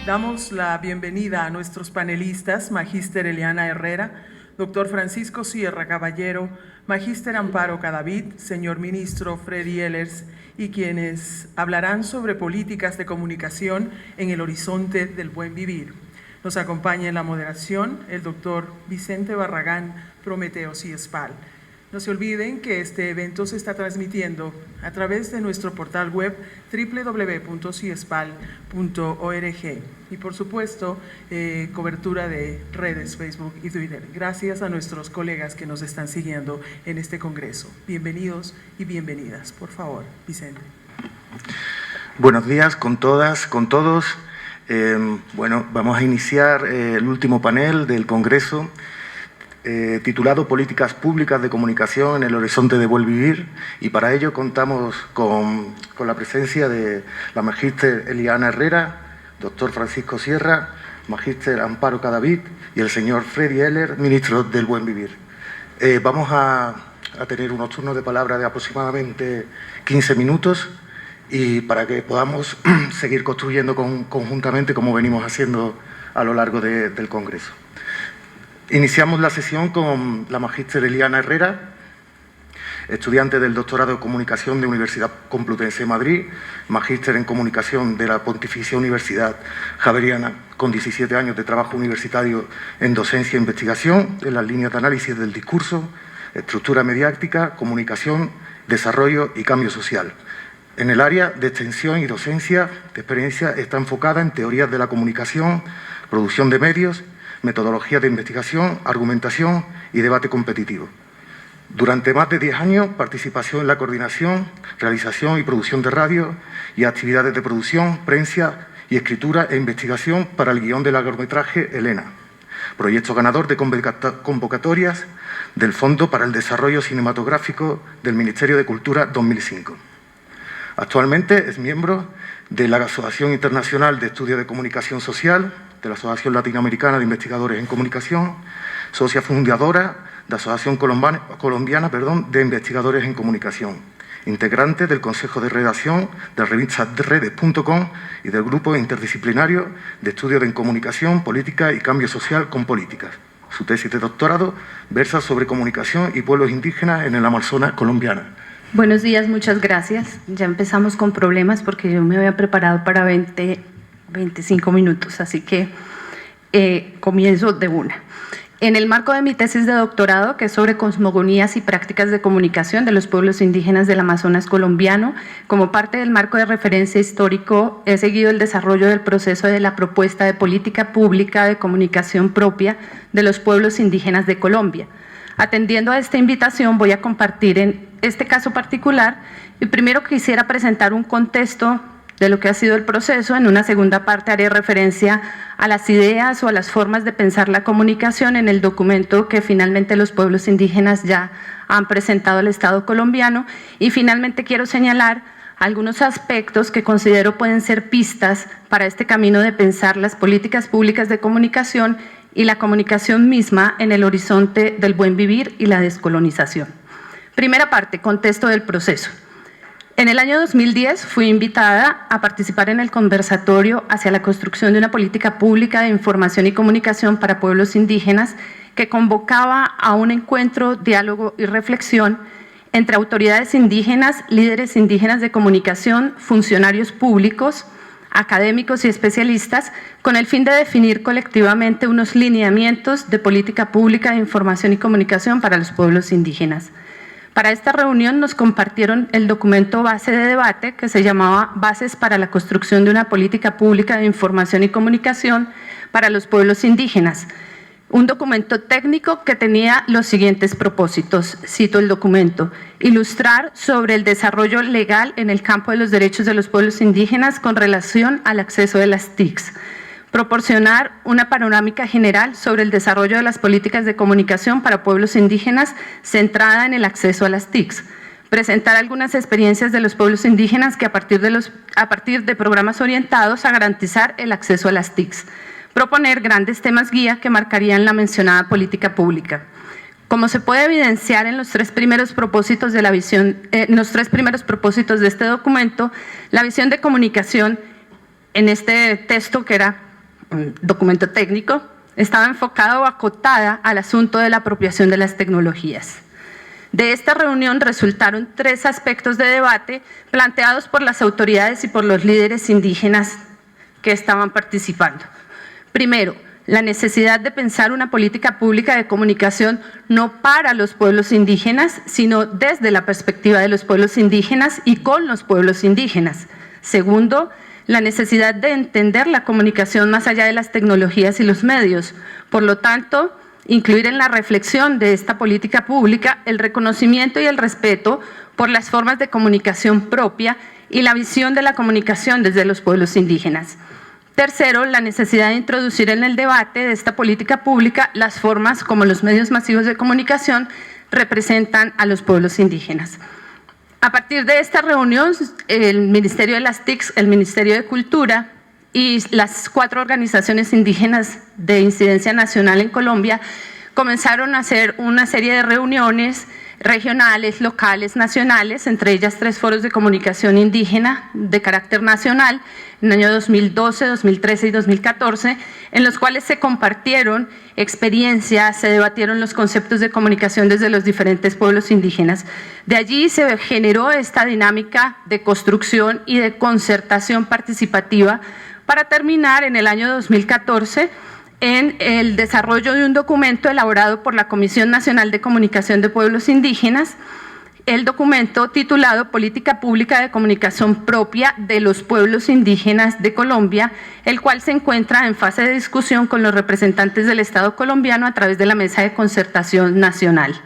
Damos la bienvenida a nuestros panelistas, Magíster Eliana Herrera, Doctor Francisco Sierra Caballero, Magíster Amparo Cadavid, Señor Ministro Freddy Ehlers, y quienes hablarán sobre políticas de comunicación en el horizonte del buen vivir. Nos acompaña en la moderación el doctor Vicente Barragán, Prometeo Ciespal. No se olviden que este evento se está transmitiendo a través de nuestro portal web www.ciespal.org y por supuesto cobertura de redes Facebook y Twitter. Gracias a nuestros colegas que nos están siguiendo en este congreso. Bienvenidos y bienvenidas. Por favor, Vicente. Buenos días con todas, con todos. Bueno, vamos a iniciar el último panel del congreso titulado Políticas Públicas de Comunicación en el Horizonte de Buen Vivir, y para ello contamos con la presencia de la Magíster Eliana Herrera, doctor Francisco Sierra, Magíster Amparo Cadavid y el señor Freddy Ehlers, ministro del Buen Vivir. Vamos a tener unos turnos de palabra de aproximadamente 15 minutos y para que podamos seguir construyendo conjuntamente como venimos haciendo a lo largo del Congreso. Iniciamos la sesión con la Magíster Eliana Herrera, estudiante del doctorado de Comunicación de Universidad Complutense de Madrid, magíster en Comunicación de la Pontificia Universidad Javeriana, con 17 años de trabajo universitario en docencia e investigación en las líneas de análisis del discurso, estructura mediática, comunicación, desarrollo y cambio social. En el área de extensión y docencia de experiencia está enfocada en teorías de la comunicación, producción de medios, metodología de investigación, argumentación y debate competitivo. Durante más de 10 años, participación en la coordinación, realización y producción de radio y actividades de producción, prensa y escritura e investigación para el guión del largometraje Elena, proyecto ganador de convocatorias del Fondo para el Desarrollo Cinematográfico del Ministerio de Cultura 2005. Actualmente es miembro de la Asociación Internacional de Estudios de Comunicación Social, de la Asociación Latinoamericana de Investigadores en Comunicación, socia fundadora de la Asociación Colombiana de Investigadores en Comunicación, integrante del Consejo de Redacción de la revista Redes.com y del Grupo Interdisciplinario de Estudios en Comunicación, Política y Cambio Social con Políticas. Su tesis de doctorado versa sobre comunicación y pueblos indígenas en el Amazonas colombiana. Buenos días, muchas gracias. Ya empezamos con problemas porque yo me había preparado para 25 minutos, así que comienzo de una. En el marco de mi tesis de doctorado, que es sobre cosmogonías y prácticas de comunicación de los pueblos indígenas del Amazonas colombiano, como parte del marco de referencia histórico, he seguido el desarrollo del proceso de la propuesta de política pública de comunicación propia de los pueblos indígenas de Colombia. Atendiendo a esta invitación, voy a compartir en este caso particular, y primero quisiera presentar un contexto de lo que ha sido el proceso. En una segunda parte haré referencia a las ideas o a las formas de pensar la comunicación en el documento que finalmente los pueblos indígenas ya han presentado al Estado colombiano, y finalmente quiero señalar algunos aspectos que considero pueden ser pistas para este camino de pensar las políticas públicas de comunicación y la comunicación misma en el horizonte del buen vivir y la descolonización. Primera parte, contexto del proceso. En el año 2010 fui invitada a participar en el conversatorio hacia la construcción de una política pública de información y comunicación para pueblos indígenas, que convocaba a un encuentro, diálogo y reflexión entre autoridades indígenas, líderes indígenas de comunicación, funcionarios públicos, académicos y especialistas, con el fin de definir colectivamente unos lineamientos de política pública de información y comunicación para los pueblos indígenas. Para esta reunión nos compartieron el documento base de debate que se llamaba Bases para la construcción de una política pública de información y comunicación para los pueblos indígenas. Un documento técnico que tenía los siguientes propósitos, cito el documento: ilustrar sobre el desarrollo legal en el campo de los derechos de los pueblos indígenas con relación al acceso de las TICs, proporcionar una panorámica general sobre el desarrollo de las políticas de comunicación para pueblos indígenas centrada en el acceso a las TICs, presentar algunas experiencias de los pueblos indígenas que a partir de programas orientados a garantizar el acceso a las TICs, proponer grandes temas guía que marcarían la mencionada política pública. Como se puede evidenciar en los tres primeros propósitos de este documento, la visión de comunicación en este texto, que era un documento técnico, estaba enfocada o acotada al asunto de la apropiación de las tecnologías. De esta reunión resultaron 3 aspectos de debate planteados por las autoridades y por los líderes indígenas que estaban participando. Primero, la necesidad de pensar una política pública de comunicación no para los pueblos indígenas, sino desde la perspectiva de los pueblos indígenas y con los pueblos indígenas. Segundo, la necesidad de entender la comunicación más allá de las tecnologías y los medios. Por lo tanto, incluir en la reflexión de esta política pública el reconocimiento y el respeto por las formas de comunicación propia y la visión de la comunicación desde los pueblos indígenas. Tercero, la necesidad de introducir en el debate de esta política pública las formas como los medios masivos de comunicación representan a los pueblos indígenas. A partir de esta reunión, el Ministerio de las TICs, el Ministerio de Cultura y las 4 organizaciones indígenas de incidencia nacional en Colombia comenzaron a hacer una serie de reuniones regionales, locales, nacionales, entre ellas 3 foros de comunicación indígena de carácter nacional en el año 2012, 2013 y 2014, en los cuales se compartieron experiencias, se debatieron los conceptos de comunicación desde los diferentes pueblos indígenas. De allí se generó esta dinámica de construcción y de concertación participativa para terminar en el año 2014 en el desarrollo de un documento elaborado por la Comisión Nacional de Comunicación de Pueblos Indígenas, el documento titulado Política Pública de Comunicación Propia de los Pueblos Indígenas de Colombia, el cual se encuentra en fase de discusión con los representantes del Estado colombiano a través de la Mesa de Concertación Nacional.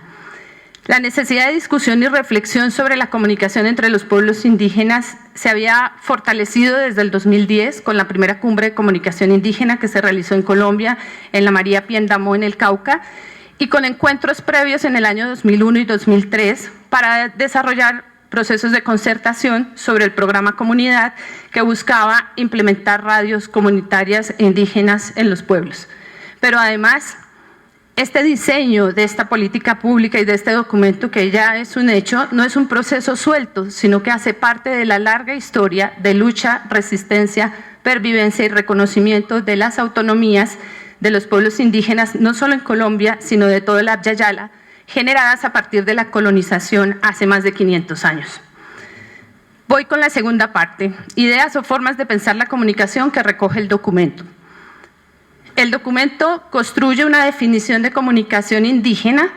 La necesidad de discusión y reflexión sobre la comunicación entre los pueblos indígenas se había fortalecido desde el 2010 con la primera cumbre de comunicación indígena que se realizó en Colombia, en la María Piendamó, en el Cauca, y con encuentros previos en el año 2001 y 2003 para desarrollar procesos de concertación sobre el programa Comunidad que buscaba implementar radios comunitarias e indígenas en los pueblos. Pero además, este diseño de esta política pública y de este documento, que ya es un hecho, no es un proceso suelto, sino que hace parte de la larga historia de lucha, resistencia, pervivencia y reconocimiento de las autonomías de los pueblos indígenas, no solo en Colombia, sino de todo el Abya Yala, generadas a partir de la colonización hace más de 500 años. Voy con la segunda parte, ideas o formas de pensar la comunicación que recoge el documento. El documento construye una definición de comunicación indígena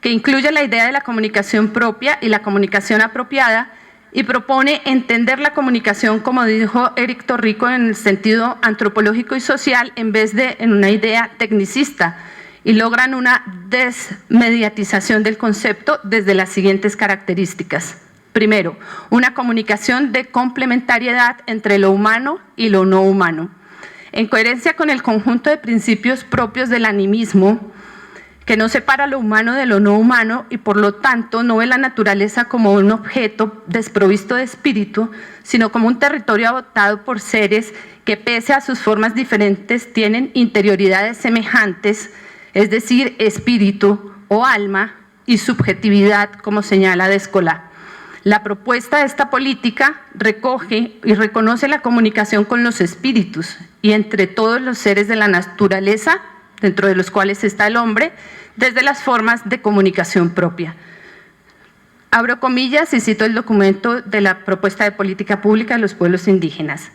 que incluye la idea de la comunicación propia y la comunicación apropiada y propone entender la comunicación, como dijo Eric Torrico, en el sentido antropológico y social en vez de en una idea tecnicista, y logran una desmediatización del concepto desde las siguientes características. Primero, una comunicación de complementariedad entre lo humano y lo no humano, en coherencia con el conjunto de principios propios del animismo, que no separa lo humano de lo no humano y por lo tanto no ve la naturaleza como un objeto desprovisto de espíritu, sino como un territorio habitado por seres que pese a sus formas diferentes tienen interioridades semejantes, es decir, espíritu o alma y subjetividad, como señala Descolá. La propuesta de esta política recoge y reconoce la comunicación con los espíritus y entre todos los seres de la naturaleza, dentro de los cuales está el hombre, desde las formas de comunicación propia. Abro comillas y cito el documento de la propuesta de política pública de los pueblos indígenas.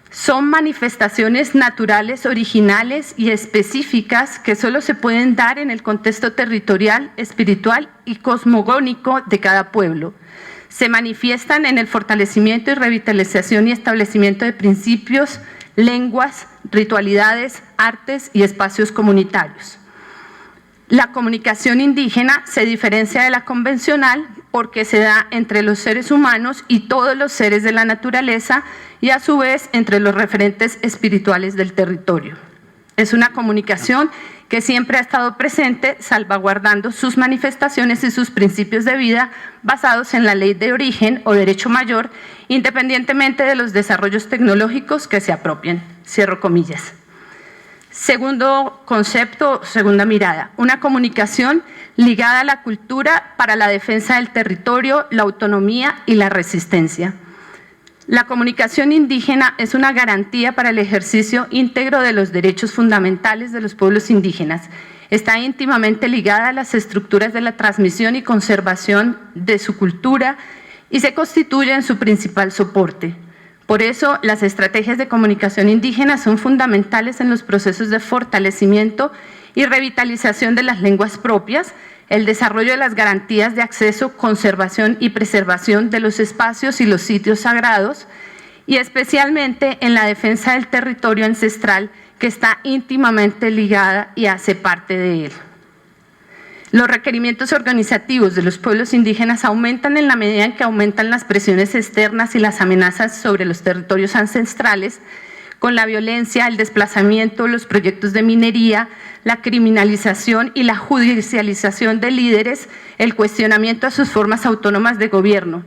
Son manifestaciones naturales, originales y específicas que solo se pueden dar en el contexto territorial, espiritual y cosmogónico de cada pueblo. Se manifiestan en el fortalecimiento y revitalización y establecimiento de principios, lenguas, ritualidades, artes y espacios comunitarios. La comunicación indígena se diferencia de la convencional porque se da entre los seres humanos y todos los seres de la naturaleza y a su vez entre los referentes espirituales del territorio. Es una comunicación que siempre ha estado presente, salvaguardando sus manifestaciones y sus principios de vida basados en la ley de origen o derecho mayor, independientemente de los desarrollos tecnológicos que se apropien. Cierro comillas. Segundo concepto, segunda mirada, una comunicación ligada a la cultura para la defensa del territorio, la autonomía y la resistencia. La comunicación indígena es una garantía para el ejercicio íntegro de los derechos fundamentales de los pueblos indígenas. Está íntimamente ligada a las estructuras de la transmisión y conservación de su cultura y se constituye en su principal soporte. Por eso, las estrategias de comunicación indígena son fundamentales en los procesos de fortalecimiento y revitalización de las lenguas propias, el desarrollo de las garantías de acceso, conservación y preservación de los espacios y los sitios sagrados, y especialmente en la defensa del territorio ancestral que está íntimamente ligada y hace parte de él. Los requerimientos organizativos de los pueblos indígenas aumentan en la medida en que aumentan las presiones externas y las amenazas sobre los territorios ancestrales, con la violencia, el desplazamiento, los proyectos de minería, la criminalización y la judicialización de líderes, el cuestionamiento a sus formas autónomas de gobierno.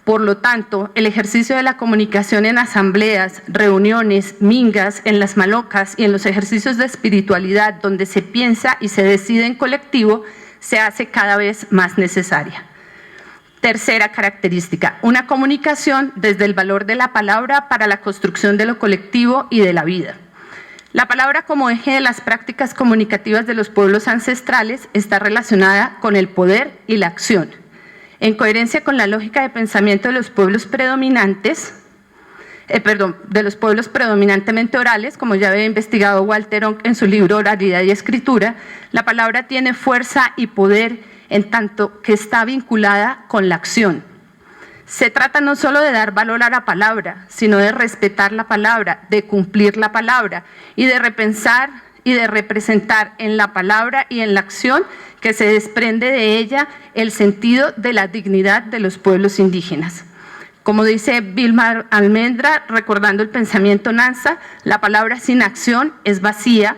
Por lo tanto, el ejercicio de la comunicación en asambleas, reuniones, mingas, en las malocas y en los ejercicios de espiritualidad donde se piensa y se decide en colectivo, se hace cada vez más necesaria. Tercera característica, una comunicación desde el valor de la palabra para la construcción de lo colectivo y de la vida. La palabra como eje de las prácticas comunicativas de los pueblos ancestrales está relacionada con el poder y la acción. En coherencia con la lógica de pensamiento de los pueblos predominantes, de los pueblos predominantemente orales, como ya había investigado Walter Ong en su libro Oralidad y Escritura, la palabra tiene fuerza y poder en tanto que está vinculada con la acción. Se trata no solo de dar valor a la palabra, sino de respetar la palabra, de cumplir la palabra y de repensar y de representar en la palabra y en la acción que se desprende de ella el sentido de la dignidad de los pueblos indígenas. Como dice Vilma Almendra, recordando el pensamiento Nansa, la palabra sin acción es vacía,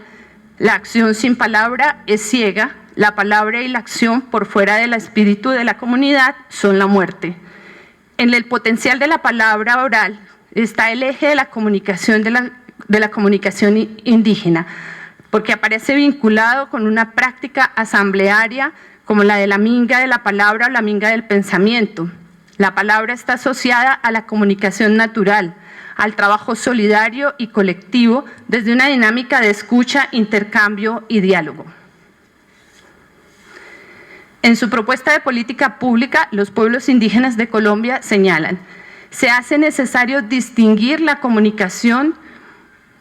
la acción sin palabra es ciega, la palabra y la acción por fuera del espíritu de la comunidad son la muerte. En el potencial de la palabra oral está el eje de la comunicación comunicación indígena, porque aparece vinculado con una práctica asamblearia como la de la minga de la palabra o la minga del pensamiento. La palabra está asociada a la comunicación natural, al trabajo solidario y colectivo desde una dinámica de escucha, intercambio y diálogo. En su propuesta de política pública, los pueblos indígenas de Colombia señalan: se hace necesario distinguir la comunicación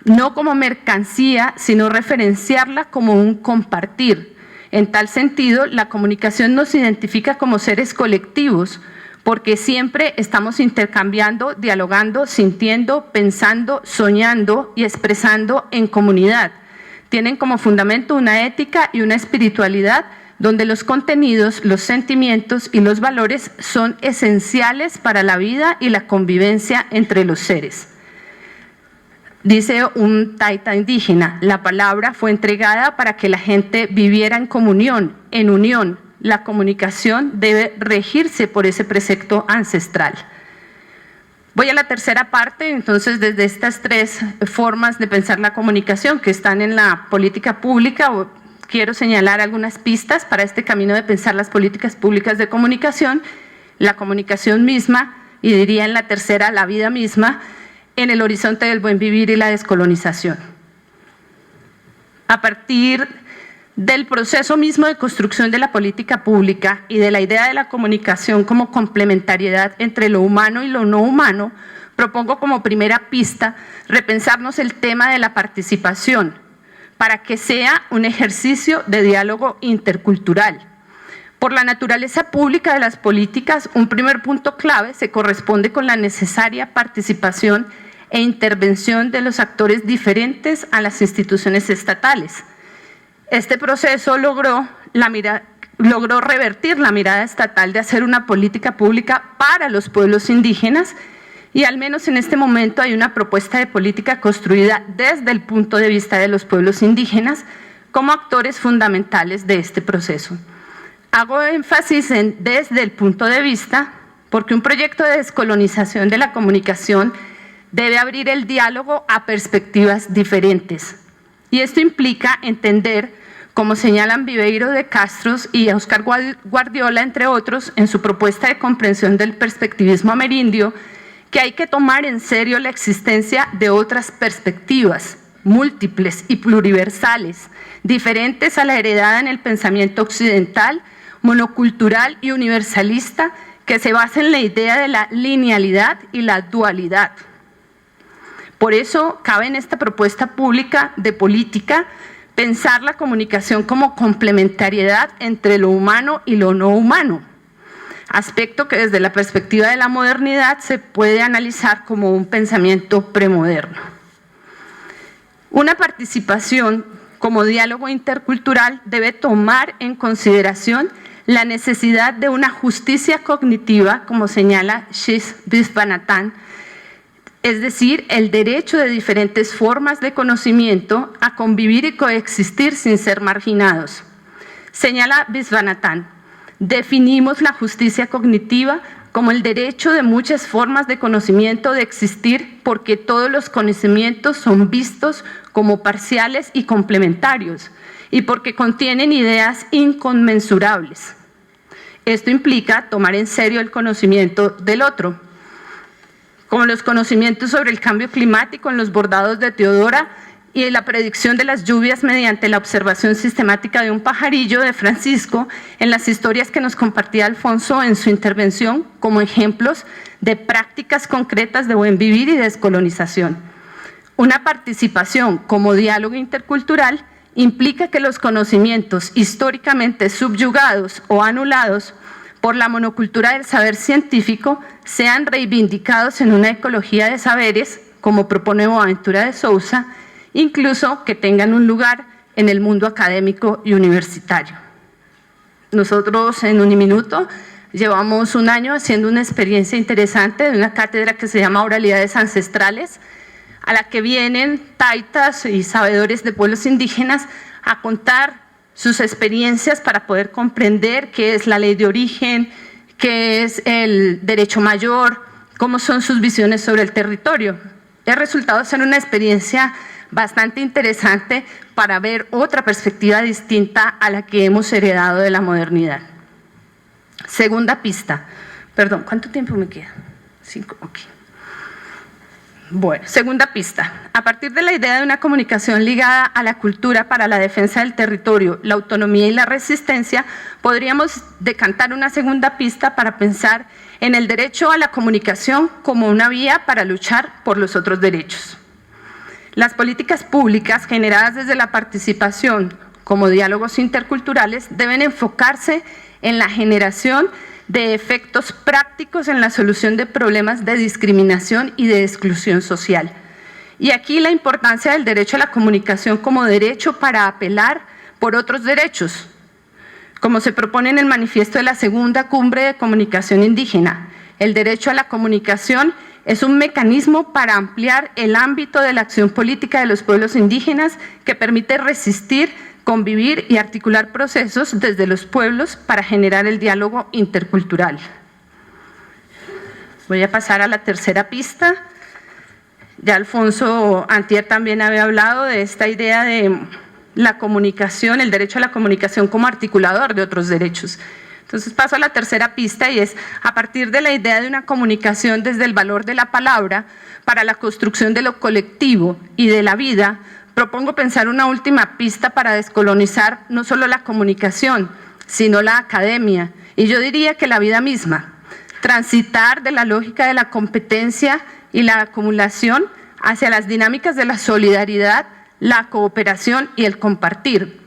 no como mercancía, sino referenciarla como un compartir. En tal sentido, la comunicación nos identifica como seres colectivos, porque siempre estamos intercambiando, dialogando, sintiendo, pensando, soñando y expresando en comunidad. Tienen como fundamento una ética y una espiritualidad donde los contenidos, los sentimientos y los valores son esenciales para la vida y la convivencia entre los seres. Dice un taita indígena: la palabra fue entregada para que la gente viviera en comunión, en unión. La comunicación debe regirse por ese precepto ancestral. Voy a la tercera parte. Entonces, desde estas tres formas de pensar la comunicación que están en la política pública, quiero señalar algunas pistas para este camino de pensar las políticas públicas de comunicación, la comunicación misma, y diría en la tercera, la vida misma, en el horizonte del buen vivir y la descolonización. A partir del proceso mismo de construcción de la política pública y de la idea de la comunicación como complementariedad entre lo humano y lo no humano, propongo como primera pista repensarnos el tema de la participación, para que sea un ejercicio de diálogo intercultural. Por la naturaleza pública de las políticas, un primer punto clave se corresponde con la necesaria participación e intervención de los actores diferentes a las instituciones estatales. Este proceso logró revertir la mirada estatal de hacer una política pública para los pueblos indígenas, y al menos en este momento hay una propuesta de política construida desde el punto de vista de los pueblos indígenas como actores fundamentales de este proceso. Hago énfasis en desde el punto de vista porque un proyecto de descolonización de la comunicación debe abrir el diálogo a perspectivas diferentes. Y esto implica entender, como señalan Viveiro de Castros y Óscar Guardiola, entre otros, en su propuesta de comprensión del perspectivismo amerindio, que hay que tomar en serio la existencia de otras perspectivas, múltiples y pluriversales, diferentes a la heredada en el pensamiento occidental, monocultural y universalista, que se basa en la idea de la linealidad y la dualidad. Por eso cabe en esta propuesta pública de política pensar la comunicación como complementariedad entre lo humano y lo no humano, aspecto que desde la perspectiva de la modernidad se puede analizar como un pensamiento premoderno. Una participación como diálogo intercultural debe tomar en consideración la necesidad de una justicia cognitiva, como señala Shis Visvanathan, es decir, el derecho de diferentes formas de conocimiento a convivir y coexistir sin ser marginados. Señala Visvanathan, definimos la justicia cognitiva como el derecho de muchas formas de conocimiento de existir porque todos los conocimientos son vistos como parciales y complementarios y porque contienen ideas inconmensurables. Esto implica tomar en serio el conocimiento del otro, como los conocimientos sobre el cambio climático en los bordados de Teodora y la predicción de las lluvias mediante la observación sistemática de un pajarillo de Francisco en las historias que nos compartía Alfonso en su intervención como ejemplos de prácticas concretas de buen vivir y descolonización. Una participación como diálogo intercultural implica que los conocimientos históricamente subyugados o anulados por la monocultura del saber científico sean reivindicados en una ecología de saberes, como propone Boaventura de Sousa, incluso que tengan un lugar en el mundo académico y universitario. Nosotros en Uniminuto llevamos un año haciendo una experiencia interesante de una cátedra que se llama Oralidades Ancestrales, a la que vienen taitas y sabedores de pueblos indígenas a contar sus experiencias para poder comprender qué es la ley de origen, qué es el derecho mayor, cómo son sus visiones sobre el territorio. El resultado es una experiencia bastante interesante para ver otra perspectiva distinta a la que hemos heredado de la modernidad. Segunda pista. Perdón, ¿cuánto tiempo me queda? 5, ok. Bueno, segunda pista. A partir de la idea de una comunicación ligada a la cultura para la defensa del territorio, la autonomía y la resistencia, podríamos decantar una segunda pista para pensar en el derecho a la comunicación como una vía para luchar por los otros derechos. Las políticas públicas generadas desde la participación como diálogos interculturales deben enfocarse en la generación de efectos prácticos en la solución de problemas de discriminación y de exclusión social. Y aquí la importancia del derecho a la comunicación como derecho para apelar por otros derechos, como se propone en el manifiesto de la Segunda Cumbre de Comunicación Indígena. El derecho a la comunicación es un mecanismo para ampliar el ámbito de la acción política de los pueblos indígenas que permite resistir, convivir y articular procesos desde los pueblos para generar el diálogo intercultural. Voy a pasar a la tercera pista. Ya Alfonso antier también había hablado de esta idea de la comunicación, el derecho a la comunicación como articulador de otros derechos. Entonces paso a la tercera pista y es a partir de la idea de una comunicación desde el valor de la palabra para la construcción de lo colectivo y de la vida. Propongo pensar una última pista para descolonizar no solo la comunicación, sino la academia, y yo diría que la vida misma. Transitar de la lógica de la competencia y la acumulación hacia las dinámicas de la solidaridad, la cooperación y el compartir.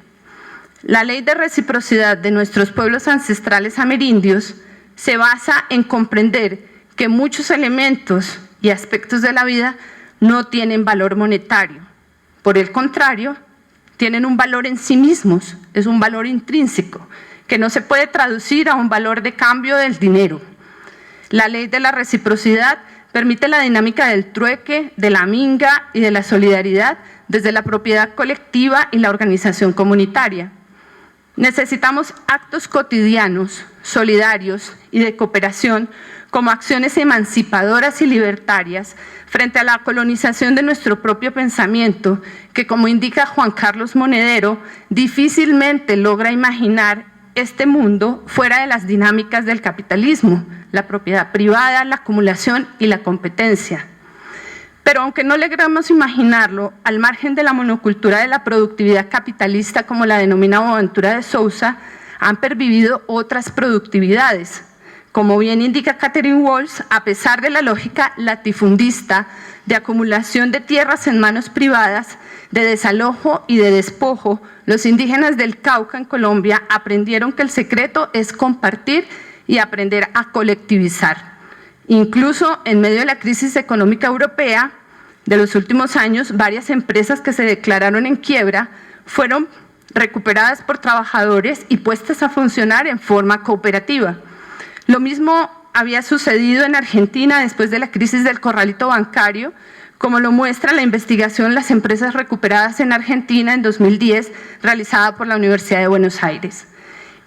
La ley de reciprocidad de nuestros pueblos ancestrales amerindios se basa en comprender que muchos elementos y aspectos de la vida no tienen valor monetario. Por el contrario, tienen un valor en sí mismos, es un valor intrínseco, que no se puede traducir a un valor de cambio del dinero. La ley de la reciprocidad permite la dinámica del trueque, de la minga y de la solidaridad desde la propiedad colectiva y la organización comunitaria. Necesitamos actos cotidianos, solidarios y de cooperación como acciones emancipadoras y libertarias frente a la colonización de nuestro propio pensamiento, que como indica Juan Carlos Monedero, difícilmente logra imaginar este mundo fuera de las dinámicas del capitalismo, la propiedad privada, la acumulación y la competencia. Pero aunque no logramos imaginarlo, al margen de la monocultura de la productividad capitalista, como la denomina Boaventura de Sousa, han pervivido otras productividades. Como bien indica Catherine Walsh, a pesar de la lógica latifundista de acumulación de tierras en manos privadas, de desalojo y de despojo, los indígenas del Cauca en Colombia aprendieron que el secreto es compartir y aprender a colectivizar. Incluso en medio de la crisis económica europea de los últimos años, varias empresas que se declararon en quiebra fueron recuperadas por trabajadores y puestas a funcionar en forma cooperativa. Lo mismo había sucedido en Argentina después de la crisis del corralito bancario, como lo muestra la investigación Las empresas recuperadas en Argentina en 2010, realizada por la Universidad de Buenos Aires.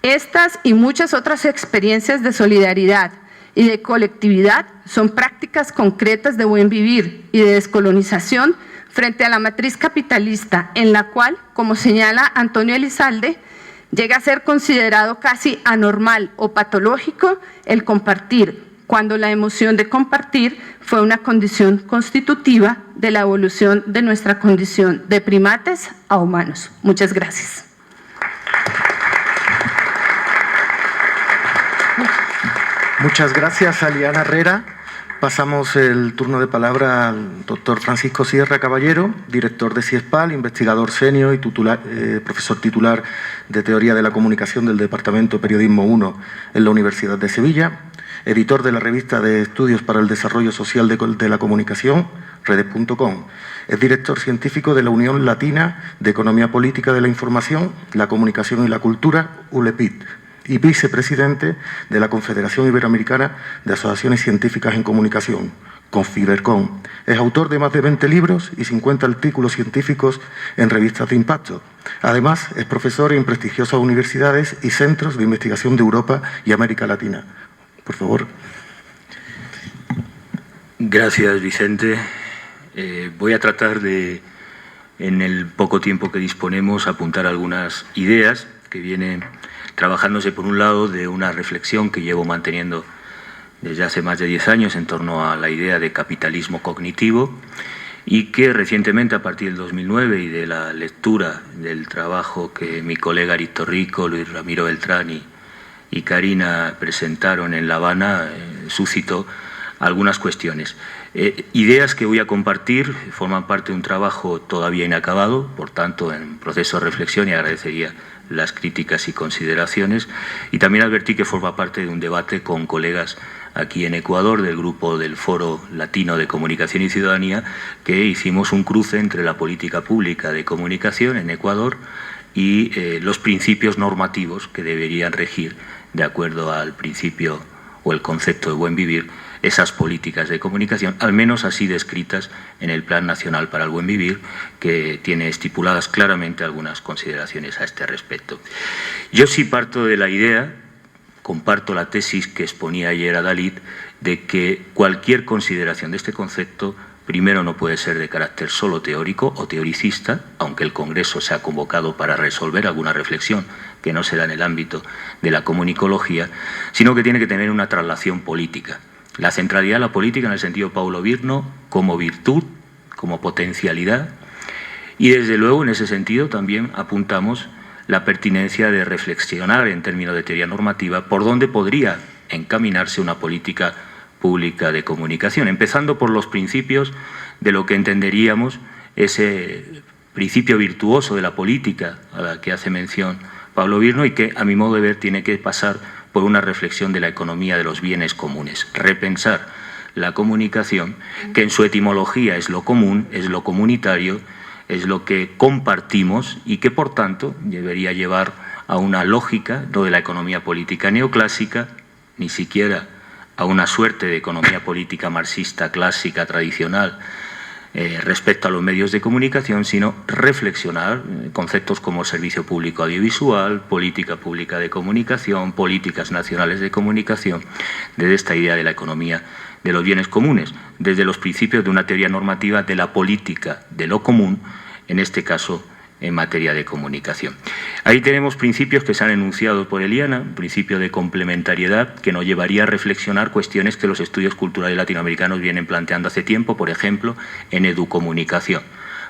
Estas y muchas otras experiencias de solidaridad y de colectividad son prácticas concretas de buen vivir y de descolonización frente a la matriz capitalista, en la cual, como señala Antonio Elizalde, llega a ser considerado casi anormal o patológico el compartir, cuando la emoción de compartir fue una condición constitutiva de la evolución de nuestra condición de primates a humanos. Muchas gracias. Muchas gracias a Liana Herrera. Pasamos el turno de palabra al doctor Francisco Sierra Caballero, director de CIESPAL, investigador senior y profesor titular de Teoría de la Comunicación del Departamento Periodismo 1 en la Universidad de Sevilla, editor de la revista de Estudios para el Desarrollo Social de la Comunicación, redes.com. Es director científico de la Unión Latina de Economía Política de la Información, la Comunicación y la Cultura, ULEPIT, y vicepresidente de la Confederación Iberoamericana de Asociaciones Científicas en Comunicación, Confibercom. Es autor de más de 20 libros y 50 artículos científicos en revistas de impacto. Además, es profesor en prestigiosas universidades y centros de investigación de Europa y América Latina. Por favor. Gracias, Vicente. Voy a tratar de, en el poco tiempo que disponemos, apuntar algunas ideas que vienen trabajándose, por un lado, de una reflexión que llevo manteniendo desde hace más de 10 años en torno a la idea de capitalismo cognitivo, y que recientemente, a partir del 2009 y de la lectura del trabajo que mi colega Eric Torrico, Luis Ramiro Beltrán y Karina presentaron en La Habana, suscitó algunas cuestiones. Ideas que voy a compartir forman parte de un trabajo todavía inacabado, por tanto en proceso de reflexión, y agradecería las críticas y consideraciones, y también advertí que forma parte de un debate con colegas aquí en Ecuador del grupo del Foro Latino de Comunicación y Ciudadanía, que hicimos un cruce entre la política pública de comunicación en Ecuador y los principios normativos que deberían regir, de acuerdo al principio o el concepto de buen vivir, esas políticas de comunicación, al menos así descritas en el Plan Nacional para el Buen Vivir, que tiene estipuladas claramente algunas consideraciones a este respecto. Yo sí parto de la idea, comparto la tesis que exponía ayer Dalit, de que cualquier consideración de este concepto, primero, no puede ser de carácter solo teórico o teoricista, aunque el Congreso se ha convocado para resolver alguna reflexión que no se da en el ámbito de la comunicología, sino que tiene que tener una traslación política. La centralidad de la política en el sentido Paulo Virno como virtud, como potencialidad, y desde luego en ese sentido también apuntamos la pertinencia de reflexionar en términos de teoría normativa por dónde podría encaminarse una política pública de comunicación, empezando por los principios de lo que entenderíamos ese principio virtuoso de la política a la que hace mención Pablo Virno y que, a mi modo de ver, tiene que pasar por una reflexión de la economía de los bienes comunes, repensar la comunicación, que en su etimología es lo común, es lo comunitario, es lo que compartimos y que, por tanto, debería llevar a una lógica no de la economía política neoclásica, ni siquiera a una suerte de economía política marxista clásica tradicional respecto a los medios de comunicación, sino reflexionar conceptos como servicio público audiovisual, política pública de comunicación, políticas nacionales de comunicación, desde esta idea de la economía de los bienes comunes, desde los principios de una teoría normativa de la política de lo común, en este caso en materia de comunicación. Ahí tenemos principios que se han enunciado por Eliana, un principio de complementariedad que nos llevaría a reflexionar cuestiones que los estudios culturales latinoamericanos vienen planteando hace tiempo, por ejemplo, en educomunicación.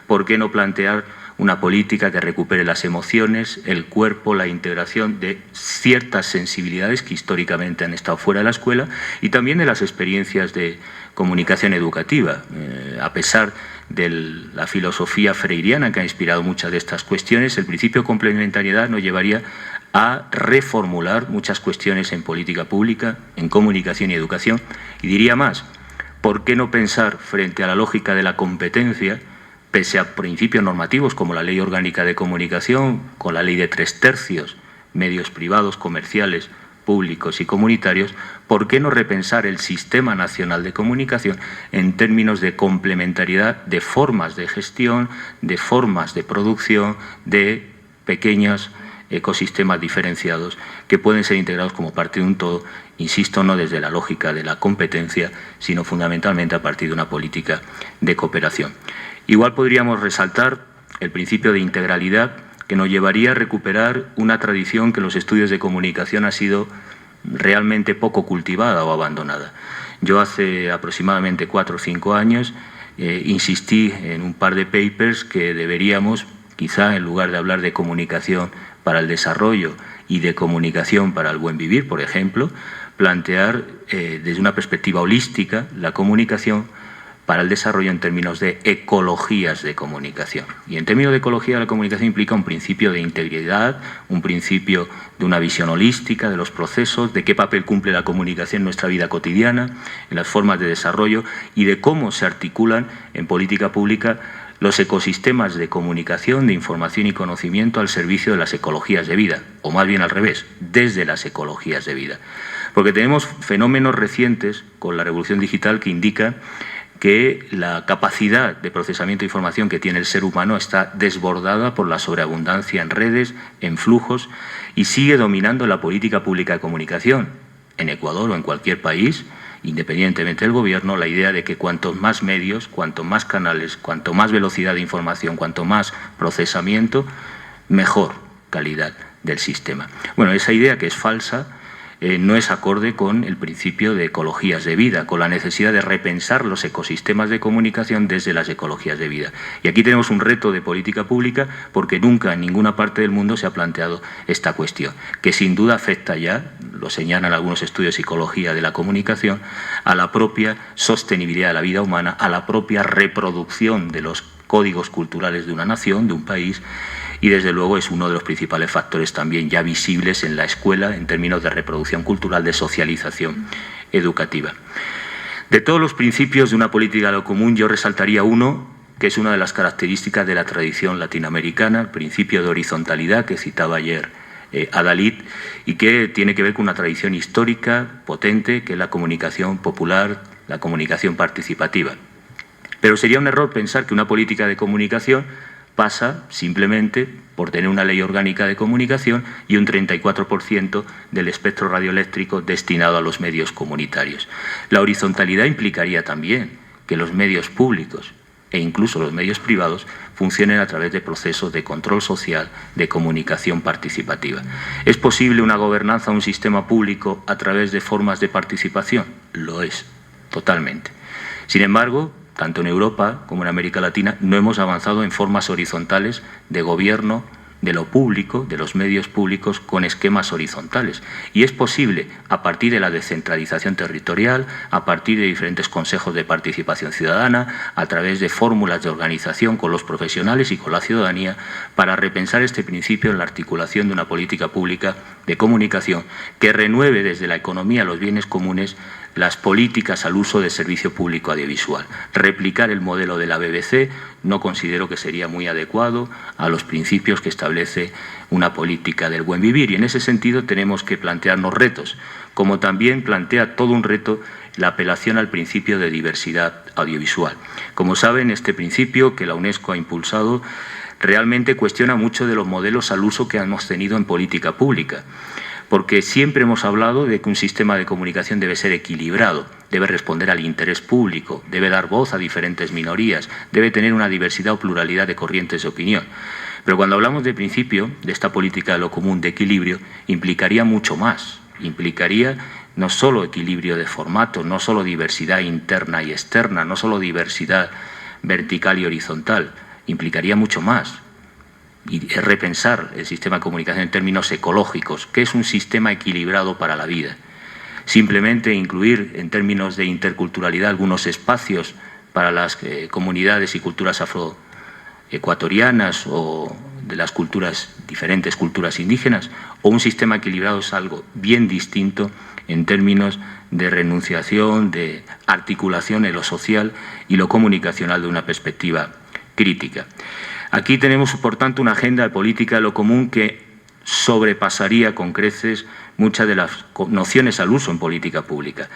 ¿Por qué no plantear una política que recupere las emociones, el cuerpo, la integración de ciertas sensibilidades que históricamente han estado fuera de la escuela y también de las experiencias de comunicación educativa? A pesar de la filosofía freiriana que ha inspirado muchas de estas cuestiones, el principio de complementariedad nos llevaría a reformular muchas cuestiones en política pública, en comunicación y educación. Y diría más, ¿por qué no pensar frente a la lógica de la competencia, pese a principios normativos como la Ley Orgánica de Comunicación, con la Ley de 3/3, medios privados, comerciales, públicos y comunitarios, ¿por qué no repensar el Sistema Nacional de Comunicación en términos de complementariedad de formas de gestión, de formas de producción, de pequeños ecosistemas diferenciados que pueden ser integrados como parte de un todo, insisto, no desde la lógica de la competencia, sino fundamentalmente a partir de una política de cooperación? Igual podríamos resaltar el principio de integralidad, que nos llevaría a recuperar una tradición que en los estudios de comunicación ha sido realmente poco cultivada o abandonada. Yo hace aproximadamente 4 o 5 años insistí en un par de papers que deberíamos, quizá en lugar de hablar de comunicación para el desarrollo y de comunicación para el buen vivir, por ejemplo, plantear desde una perspectiva holística la comunicación para el desarrollo en términos de ecologías de comunicación. Y en términos de ecología de la comunicación implica un principio de integridad, un principio de una visión holística de los procesos, de qué papel cumple la comunicación en nuestra vida cotidiana, en las formas de desarrollo y de cómo se articulan en política pública los ecosistemas de comunicación, de información y conocimiento al servicio de las ecologías de vida, o más bien al revés, desde las ecologías de vida. Porque tenemos fenómenos recientes con la revolución digital que indican que la capacidad de procesamiento de información que tiene el ser humano está desbordada por la sobreabundancia en redes, en flujos, y sigue dominando la política pública de comunicación, en Ecuador o en cualquier país, independientemente del gobierno, la idea de que cuantos más medios, cuanto más canales, cuanto más velocidad de información, cuanto más procesamiento, mejor calidad del sistema. Bueno, esa idea que es falsa, no es acorde con el principio de ecologías de vida, con la necesidad de repensar los ecosistemas de comunicación desde las ecologías de vida. Y aquí tenemos un reto de política pública porque nunca en ninguna parte del mundo se ha planteado esta cuestión, que sin duda afecta ya, lo señalan algunos estudios de psicología de la comunicación, a la propia sostenibilidad de la vida humana, a la propia reproducción de los códigos culturales de una nación, de un país, y desde luego es uno de los principales factores también ya visibles en la escuela en términos de reproducción cultural, de socialización educativa. De todos los principios de una política de lo común, yo resaltaría uno que es una de las características de la tradición latinoamericana, el principio de horizontalidad que citaba ayer Adalid, y que tiene que ver con una tradición histórica potente, que es la comunicación popular, la comunicación participativa. Pero sería un error pensar que una política de comunicación pasa simplemente por tener una ley orgánica de comunicación y un 34% del espectro radioeléctrico destinado a los medios comunitarios. La horizontalidad implicaría también que los medios públicos e incluso los medios privados funcionen a través de procesos de control social, de comunicación participativa. ¿Es posible una gobernanza, un sistema público a través de formas de participación? Lo es, totalmente. Sin embargo, tanto en Europa como en América Latina, no hemos avanzado en formas horizontales de gobierno de lo público, de los medios públicos, con esquemas horizontales. Y es posible, a partir de la descentralización territorial, a partir de diferentes consejos de participación ciudadana, a través de fórmulas de organización con los profesionales y con la ciudadanía, para repensar este principio en la articulación de una política pública de comunicación que renueve desde la economía los bienes comunes las políticas al uso del servicio público audiovisual. Replicar el modelo de la BBC no considero que sería muy adecuado a los principios que establece una política del buen vivir, y en ese sentido tenemos que plantearnos retos, como también plantea todo un reto la apelación al principio de diversidad audiovisual. Como saben, este principio que la UNESCO ha impulsado realmente cuestiona mucho de los modelos al uso que hemos tenido en política pública, porque siempre hemos hablado de que un sistema de comunicación debe ser equilibrado, debe responder al interés público, debe dar voz a diferentes minorías, debe tener una diversidad o pluralidad de corrientes de opinión. Pero cuando hablamos de principio, de esta política de lo común, de equilibrio, implicaría mucho más. Implicaría no solo equilibrio de formatos, no solo diversidad interna y externa, no solo diversidad vertical y horizontal, implicaría mucho más. Y repensar el sistema de comunicación en términos ecológicos, que es un sistema equilibrado para la vida. Simplemente incluir en términos de interculturalidad algunos espacios para las comunidades y culturas afroecuatorianas o de las diferentes culturas indígenas, o un sistema equilibrado es algo bien distinto en términos de renunciación, de articulación en lo social y lo comunicacional de una perspectiva crítica. Aquí tenemos, por tanto, una agenda de política de lo común que sobrepasaría con creces muchas de las nociones al uso en política pública.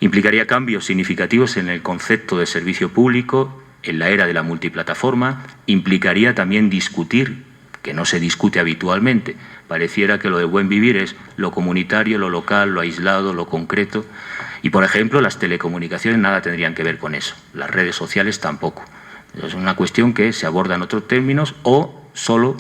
Implicaría cambios significativos en el concepto de servicio público en la era de la multiplataforma, implicaría también discutir, que no se discute habitualmente, pareciera que lo de buen vivir es lo comunitario, lo local, lo aislado, lo concreto, y por ejemplo las telecomunicaciones nada tendrían que ver con eso, las redes sociales tampoco. Es una cuestión que se aborda en otros términos o solo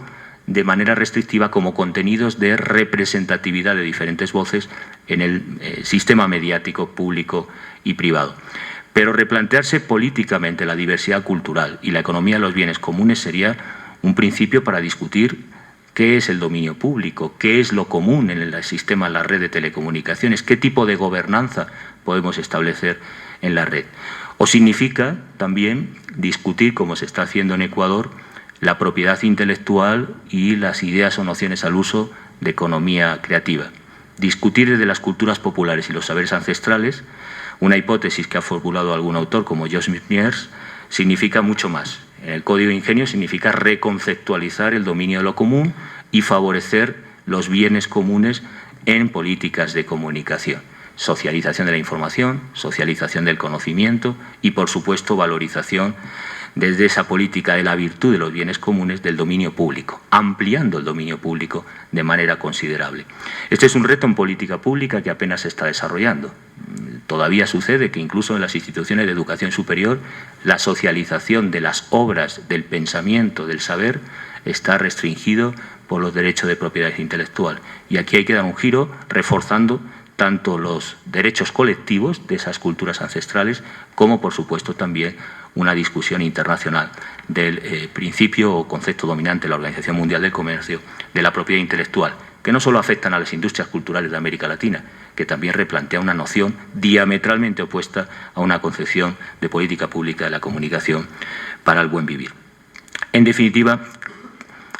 de manera restrictiva como contenidos de representatividad de diferentes voces en el sistema mediático público y privado. Pero replantearse políticamente la diversidad cultural y la economía de los bienes comunes sería un principio para discutir qué es el dominio público, qué es lo común en el sistema, la red de telecomunicaciones, qué tipo de gobernanza podemos establecer en la red. O significa también discutir, como se está haciendo en Ecuador, la propiedad intelectual y las ideas o nociones al uso de economía creativa. Discutir desde las culturas populares y los saberes ancestrales, una hipótesis que ha formulado algún autor como Joseph Miers, significa mucho más. En el Código de Ingenio significa reconceptualizar el dominio de lo común y favorecer los bienes comunes en políticas de comunicación. Socialización de la información, socialización del conocimiento y, por supuesto, valorización desde esa política de la virtud de los bienes comunes del dominio público, ampliando el dominio público de manera considerable. Este es un reto en política pública que apenas se está desarrollando. Todavía sucede que incluso en las instituciones de educación superior la socialización de las obras, del pensamiento, del saber, está restringido por los derechos de propiedad intelectual. Y aquí hay que dar un giro reforzando tanto los derechos colectivos de esas culturas ancestrales como, por supuesto, también una discusión internacional del principio o concepto dominante de la Organización Mundial del Comercio de la propiedad intelectual, que no solo afectan a las industrias culturales de América Latina, que también replantea una noción diametralmente opuesta a una concepción de política pública de la comunicación para el buen vivir. En definitiva,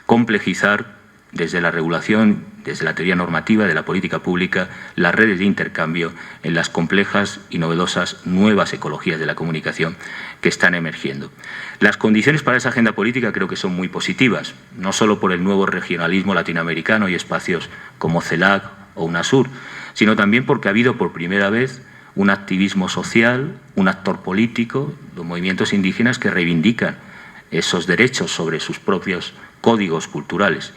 complejizar desde la regulación, desde la teoría normativa de la política pública, las redes de intercambio en las complejas y novedosas nuevas ecologías de la comunicación que están emergiendo. Las condiciones para esa agenda política creo que son muy positivas, no solo por el nuevo regionalismo latinoamericano y espacios como CELAC o UNASUR, sino también porque ha habido por primera vez un activismo social, un actor político, los movimientos indígenas que reivindican esos derechos sobre sus propios códigos culturales.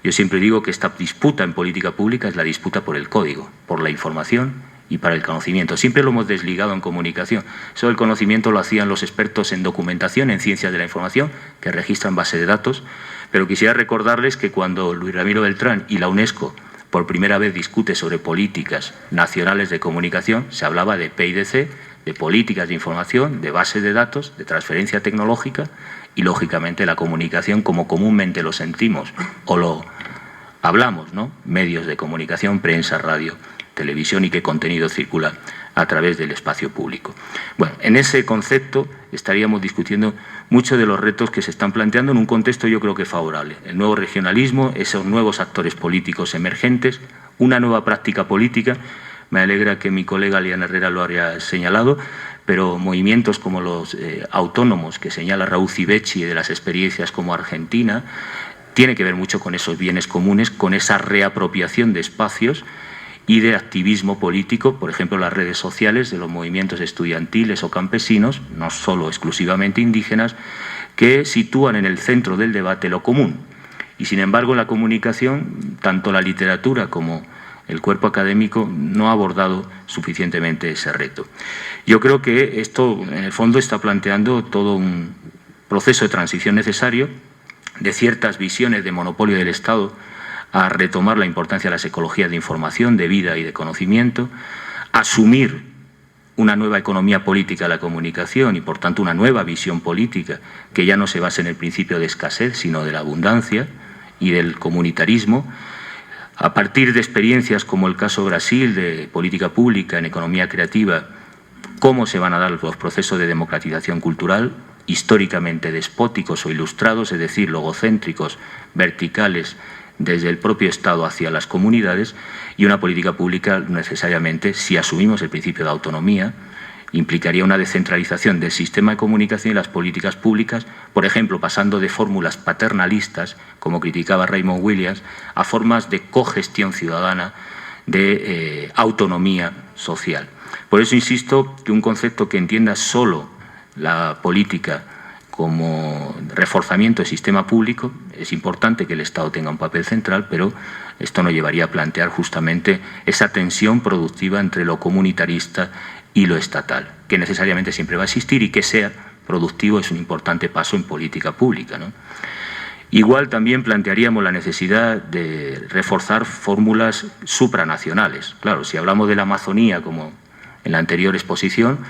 Yo siempre digo que esta disputa en política pública es la disputa por el código, por la información y para el conocimiento. Siempre lo hemos desligado en comunicación. Eso del conocimiento lo hacían los expertos en documentación, en ciencias de la información, que registran base de datos. Pero quisiera recordarles que cuando Luis Ramiro Beltrán y la UNESCO por primera vez discute sobre políticas nacionales de comunicación, se hablaba de PIDC, de políticas de información, de bases de datos, de transferencia tecnológica y, lógicamente, la comunicación como comúnmente lo sentimos o lo hablamos, ¿no? Medios de comunicación, prensa, radio, televisión y qué contenido circula a través del espacio público. Bueno, en ese concepto estaríamos discutiendo muchos de los retos que se están planteando en un contexto yo creo que favorable. El nuevo regionalismo, esos nuevos actores políticos emergentes, una nueva práctica política. Me alegra que mi colega Liana Herrera lo haya señalado, pero movimientos como los autónomos que señala Raúl Civecchi de las experiencias como Argentina, tiene que ver mucho con esos bienes comunes, con esa reapropiación de espacios y de activismo político, por ejemplo, las redes sociales de los movimientos estudiantiles o campesinos, no solo exclusivamente indígenas, que sitúan en el centro del debate lo común. Y, sin embargo, la comunicación, tanto la literatura como el cuerpo académico, no ha abordado suficientemente ese reto. Yo creo que esto, en el fondo, está planteando todo un proceso de transición necesario de ciertas visiones de monopolio del Estado a retomar la importancia de las ecologías de información, de vida y de conocimiento, asumir una nueva economía política de la comunicación y, por tanto, una nueva visión política que ya no se base en el principio de escasez, sino de la abundancia y del comunitarismo, a partir de experiencias como el caso Brasil, de política pública en economía creativa, cómo se van a dar los procesos de democratización cultural, históricamente despóticos o ilustrados, es decir, logocéntricos, verticales, desde el propio Estado hacia las comunidades, y una política pública necesariamente, si asumimos el principio de autonomía, implicaría una descentralización del sistema de comunicación y las políticas públicas, por ejemplo, pasando de fórmulas paternalistas, como criticaba Raymond Williams, a formas de cogestión ciudadana, de autonomía social. Por eso insisto que un concepto que entienda solo la política como reforzamiento del sistema público, es importante que el Estado tenga un papel central, pero esto nos llevaría a plantear justamente esa tensión productiva entre lo comunitarista y lo estatal, que necesariamente siempre va a existir, y que sea productivo es un importante paso en política pública, ¿no? Igual también plantearíamos la necesidad de reforzar fórmulas supranacionales. Claro, si hablamos de la Amazonía, como en la anterior exposición,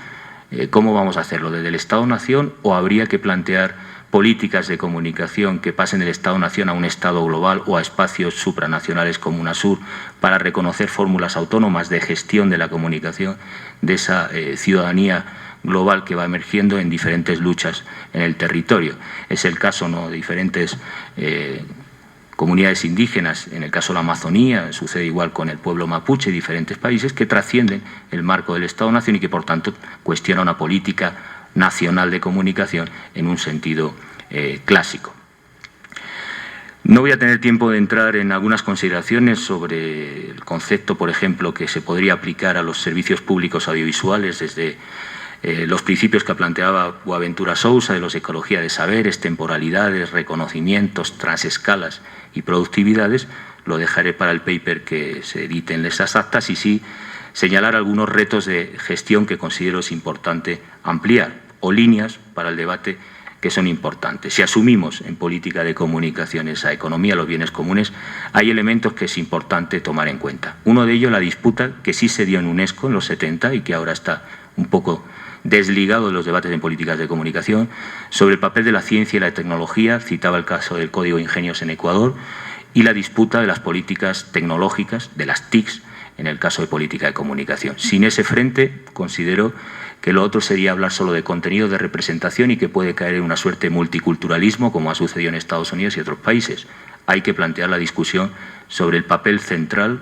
¿cómo vamos a hacerlo? ¿Desde el Estado-Nación, o habría que plantear políticas de comunicación que pasen del Estado-Nación a un Estado global o a espacios supranacionales como UNASUR para reconocer fórmulas autónomas de gestión de la comunicación de esa ciudadanía global que va emergiendo en diferentes luchas en el territorio? Es el caso, ¿no?, de diferentes comunidades indígenas, en el caso de la Amazonía, sucede igual con el pueblo mapuche y diferentes países que trascienden el marco del Estado-Nación y que, por tanto, cuestionan una política nacional de comunicación en un sentido clásico. No voy a tener tiempo de entrar en algunas consideraciones sobre el concepto, por ejemplo, que se podría aplicar a los servicios públicos audiovisuales desde los principios que planteaba Boaventura Sousa de los ecología de saberes, temporalidades, reconocimientos, transescalas y productividades. Lo dejaré para el paper que se edite en esas actas, y sí señalar algunos retos de gestión que considero es importante ampliar, o líneas para el debate que son importantes. Si asumimos en política de comunicación esa economía de los bienes comunes, hay elementos que es importante tomar en cuenta. Uno de ellos, la disputa que sí se dio en UNESCO en los 70 y que ahora está un poco desligado de los debates en políticas de comunicación, sobre el papel de la ciencia y la tecnología. Citaba el caso del Código de Ingenios en Ecuador, y la disputa de las políticas tecnológicas, de las TICs, en el caso de política de comunicación. Sin ese frente, considero que lo otro sería hablar solo de contenido, de representación, y que puede caer en una suerte de multiculturalismo, como ha sucedido en Estados Unidos y otros países. Hay que plantear la discusión sobre el papel central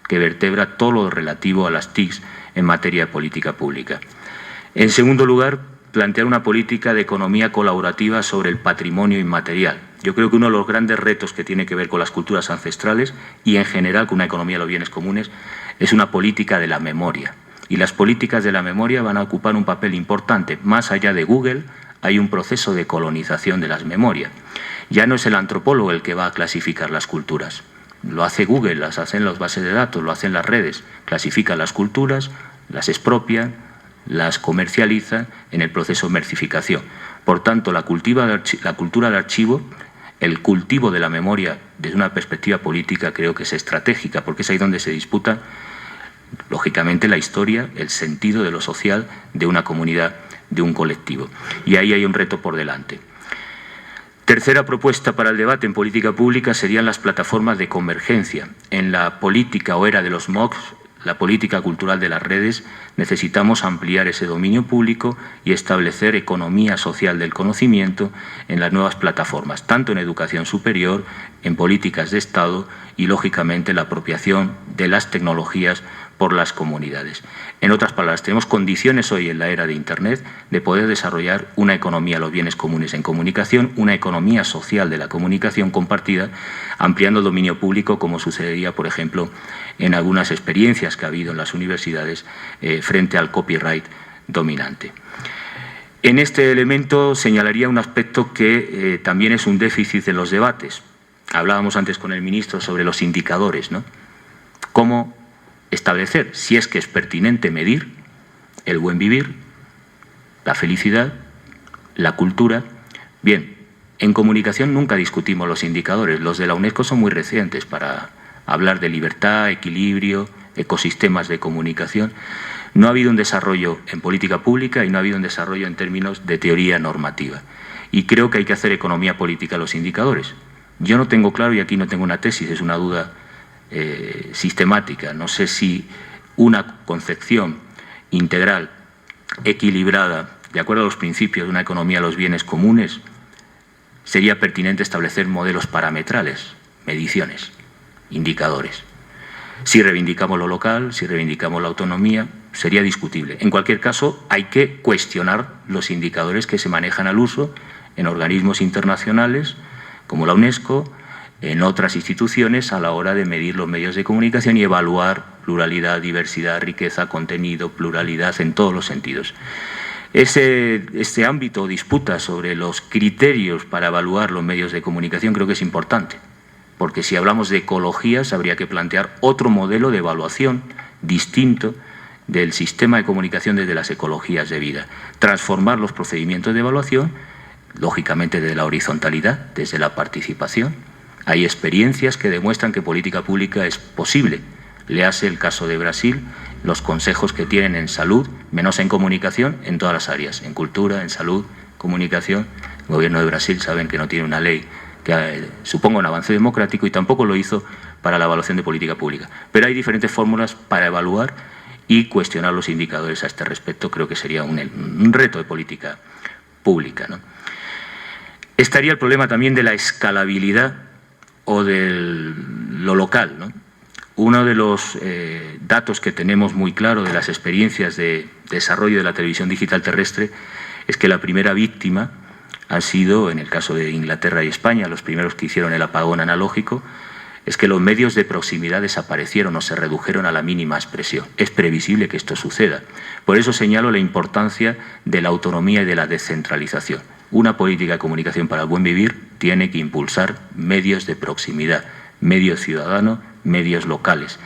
que vertebra todo lo relativo a las TICs en materia de política pública. En segundo lugar, plantear una política de economía colaborativa sobre el patrimonio inmaterial. Yo creo que uno de los grandes retos que tiene que ver con las culturas ancestrales y en general con una economía de los bienes comunes es una política de la memoria. Y las políticas de la memoria van a ocupar un papel importante. Más allá de Google, hay un proceso de colonización de las memorias. Ya no es el antropólogo el que va a clasificar las culturas. Lo hace Google, las hacen las bases de datos, lo hacen las redes. Clasifican las culturas, las expropian, las comercializa en el proceso de mercificación. Por tanto, la cultura de archivo, el cultivo de la memoria desde una perspectiva política, creo que es estratégica, porque es ahí donde se disputa, lógicamente, la historia, el sentido de lo social de una comunidad, de un colectivo. Y ahí hay un reto por delante. Tercera propuesta para el debate en política pública serían las plataformas de convergencia. En la política o era de los MOOCs, la política cultural de las redes, necesitamos ampliar ese dominio público y establecer economía social del conocimiento en las nuevas plataformas, tanto en educación superior, en políticas de Estado y, lógicamente, la apropiación de las tecnologías por las comunidades. En otras palabras, tenemos condiciones hoy en la era de Internet de poder desarrollar una economía de los bienes comunes en comunicación, una economía social de la comunicación compartida, ampliando el dominio público, como sucedería, por ejemplo, en algunas experiencias que ha habido en las universidades frente al copyright dominante. En este elemento señalaría un aspecto que también es un déficit de los debates. Hablábamos antes con el ministro sobre los indicadores, ¿no? ¿Cómo establecer, si es que es pertinente, medir el buen vivir, la felicidad, la cultura? Bien, En comunicación nunca discutimos los indicadores. Los de la UNESCO son muy recientes para hablar de libertad, equilibrio, ecosistemas de comunicación. No ha habido un desarrollo en política pública y no ha habido un desarrollo en términos de teoría normativa. Y creo que hay que hacer economía política a los indicadores. Yo no tengo claro, y aquí no tengo una tesis, es una duda sistemática. No sé si una concepción integral, equilibrada, de acuerdo a los principios de una economía de los bienes comunes, sería pertinente establecer modelos parametrales, mediciones, indicadores. Si reivindicamos lo local, si reivindicamos la autonomía, sería discutible. En cualquier caso, hay que cuestionar los indicadores que se manejan al uso en organismos internacionales, como la UNESCO, en otras instituciones, a la hora de medir los medios de comunicación y evaluar pluralidad, diversidad, riqueza, contenido, pluralidad en todos los sentidos. Este ámbito o disputa sobre los criterios para evaluar los medios de comunicación creo que es importante, porque si hablamos de ecologías habría que plantear otro modelo de evaluación distinto del sistema de comunicación desde las ecologías de vida. Transformar los procedimientos de evaluación, lógicamente desde la horizontalidad, desde la participación. Hay experiencias que demuestran que política pública es posible. Léase el caso de Brasil, los consejos que tienen en salud, menos en comunicación, en todas las áreas, en cultura, en salud, comunicación. El gobierno de Brasil saben que no tiene una ley que suponga un avance democrático y tampoco lo hizo para la evaluación de política pública. Pero hay diferentes fórmulas para evaluar y cuestionar los indicadores a este respecto. Creo que sería un reto de política pública, ¿no? Estaría el problema también de la escalabilidad o de lo local, ¿no? Uno de los datos que tenemos muy claro de las experiencias de desarrollo de la televisión digital terrestre es que la primera víctima ha sido, en el caso de Inglaterra y España, los primeros que hicieron el apagón analógico, es que los medios de proximidad desaparecieron o se redujeron a la mínima expresión. Es previsible que esto suceda. Por eso señalo la importancia de la autonomía y de la descentralización. Una política de comunicación para el buen vivir tiene que impulsar medios de proximidad, medios ciudadanos, medios locales,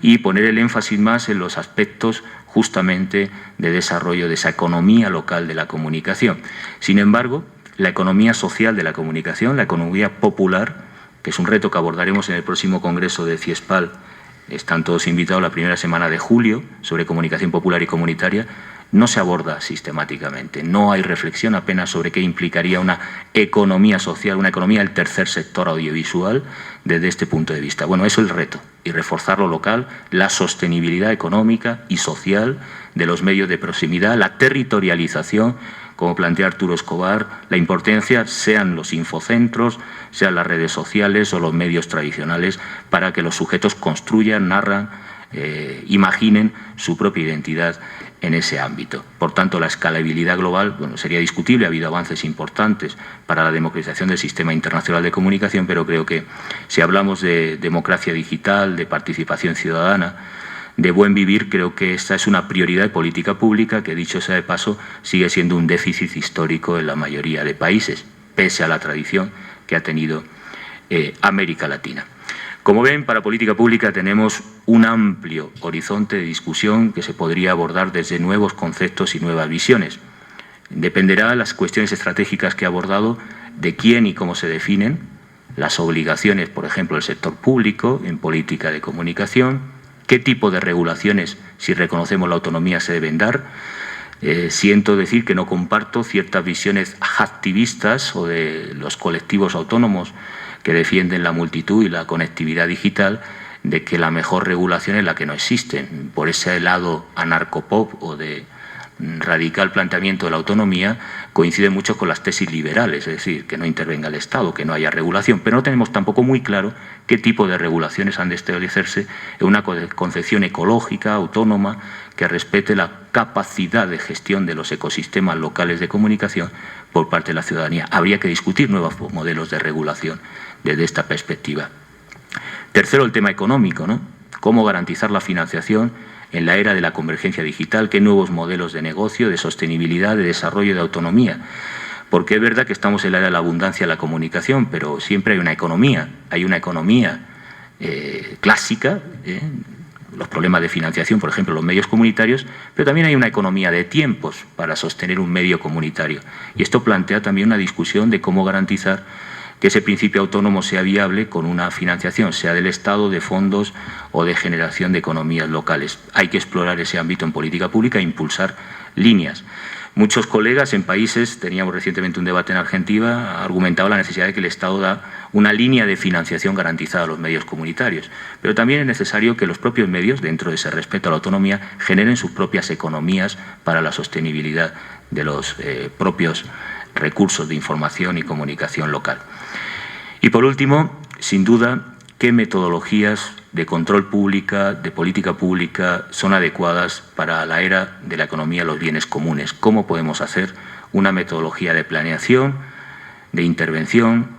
y poner el énfasis más en los aspectos justamente de desarrollo de esa economía local de la comunicación. Sin embargo, la economía social de la comunicación, la economía popular, que es un reto que abordaremos en el próximo congreso de CIESPAL, están todos invitados la primera semana de julio, sobre comunicación popular y comunitaria, no se aborda sistemáticamente. No hay reflexión apenas sobre qué implicaría una economía social, una economía del tercer sector audiovisual desde este punto de vista. Bueno, eso es el reto, y reforzar lo local, la sostenibilidad económica y social de los medios de proximidad, la territorialización, como plantea Arturo Escobar, la importancia, sean los infocentros, sean las redes sociales o los medios tradicionales, para que los sujetos construyan, narran, imaginen su propia identidad en ese ámbito. Por tanto, la escalabilidad global, bueno, sería discutible, ha habido avances importantes para la democratización del sistema internacional de comunicación, pero creo que si hablamos de democracia digital, de participación ciudadana, de buen vivir, creo que esta es una prioridad de política pública que, dicho sea de paso, sigue siendo un déficit histórico en la mayoría de países, pese a la tradición que ha tenido América Latina. Como ven, para política pública tenemos un amplio horizonte de discusión que se podría abordar desde nuevos conceptos y nuevas visiones. Dependerá de las cuestiones estratégicas que he abordado, de quién y cómo se definen, las obligaciones, por ejemplo, del sector público en política de comunicación, qué tipo de regulaciones, si reconocemos la autonomía, se deben dar. Siento decir que no comparto ciertas visiones activistas o de los colectivos autónomos que defienden la multitud y la conectividad digital, de que la mejor regulación es la que no existe. Por ese lado anarcopop o de radical planteamiento de la autonomía coincide mucho con las tesis liberales, es decir, que no intervenga el Estado, que no haya regulación, pero no tenemos tampoco muy claro qué tipo de regulaciones han de establecerse en una concepción ecológica, autónoma, que respete la capacidad de gestión de los ecosistemas locales de comunicación por parte de la ciudadanía. Habría que discutir nuevos modelos de regulación desde esta perspectiva. Tercero, el tema económico, ¿no? Cómo garantizar la financiación en la era de la convergencia digital, qué nuevos modelos de negocio, de sostenibilidad, de desarrollo, de autonomía. Porque es verdad que estamos en la era de la abundancia de la comunicación, pero siempre hay una economía clásica, los problemas de financiación, por ejemplo, los medios comunitarios, pero también hay una economía de tiempos para sostener un medio comunitario. Y esto plantea también una discusión de cómo garantizar que ese principio autónomo sea viable con una financiación, sea del Estado, de fondos o de generación de economías locales. Hay que explorar ese ámbito en política pública e impulsar líneas. Muchos colegas en países, teníamos recientemente un debate en Argentina, argumentaban la necesidad de que el Estado da una línea de financiación garantizada a los medios comunitarios. Pero también es necesario que los propios medios, dentro de ese respeto a la autonomía, generen sus propias economías para la sostenibilidad de los propios recursos de información y comunicación local. Y por último, sin duda, ¿qué metodologías de control pública, de política pública son adecuadas para la era de la economía de los bienes comunes? ¿Cómo podemos hacer una metodología de planeación, de intervención,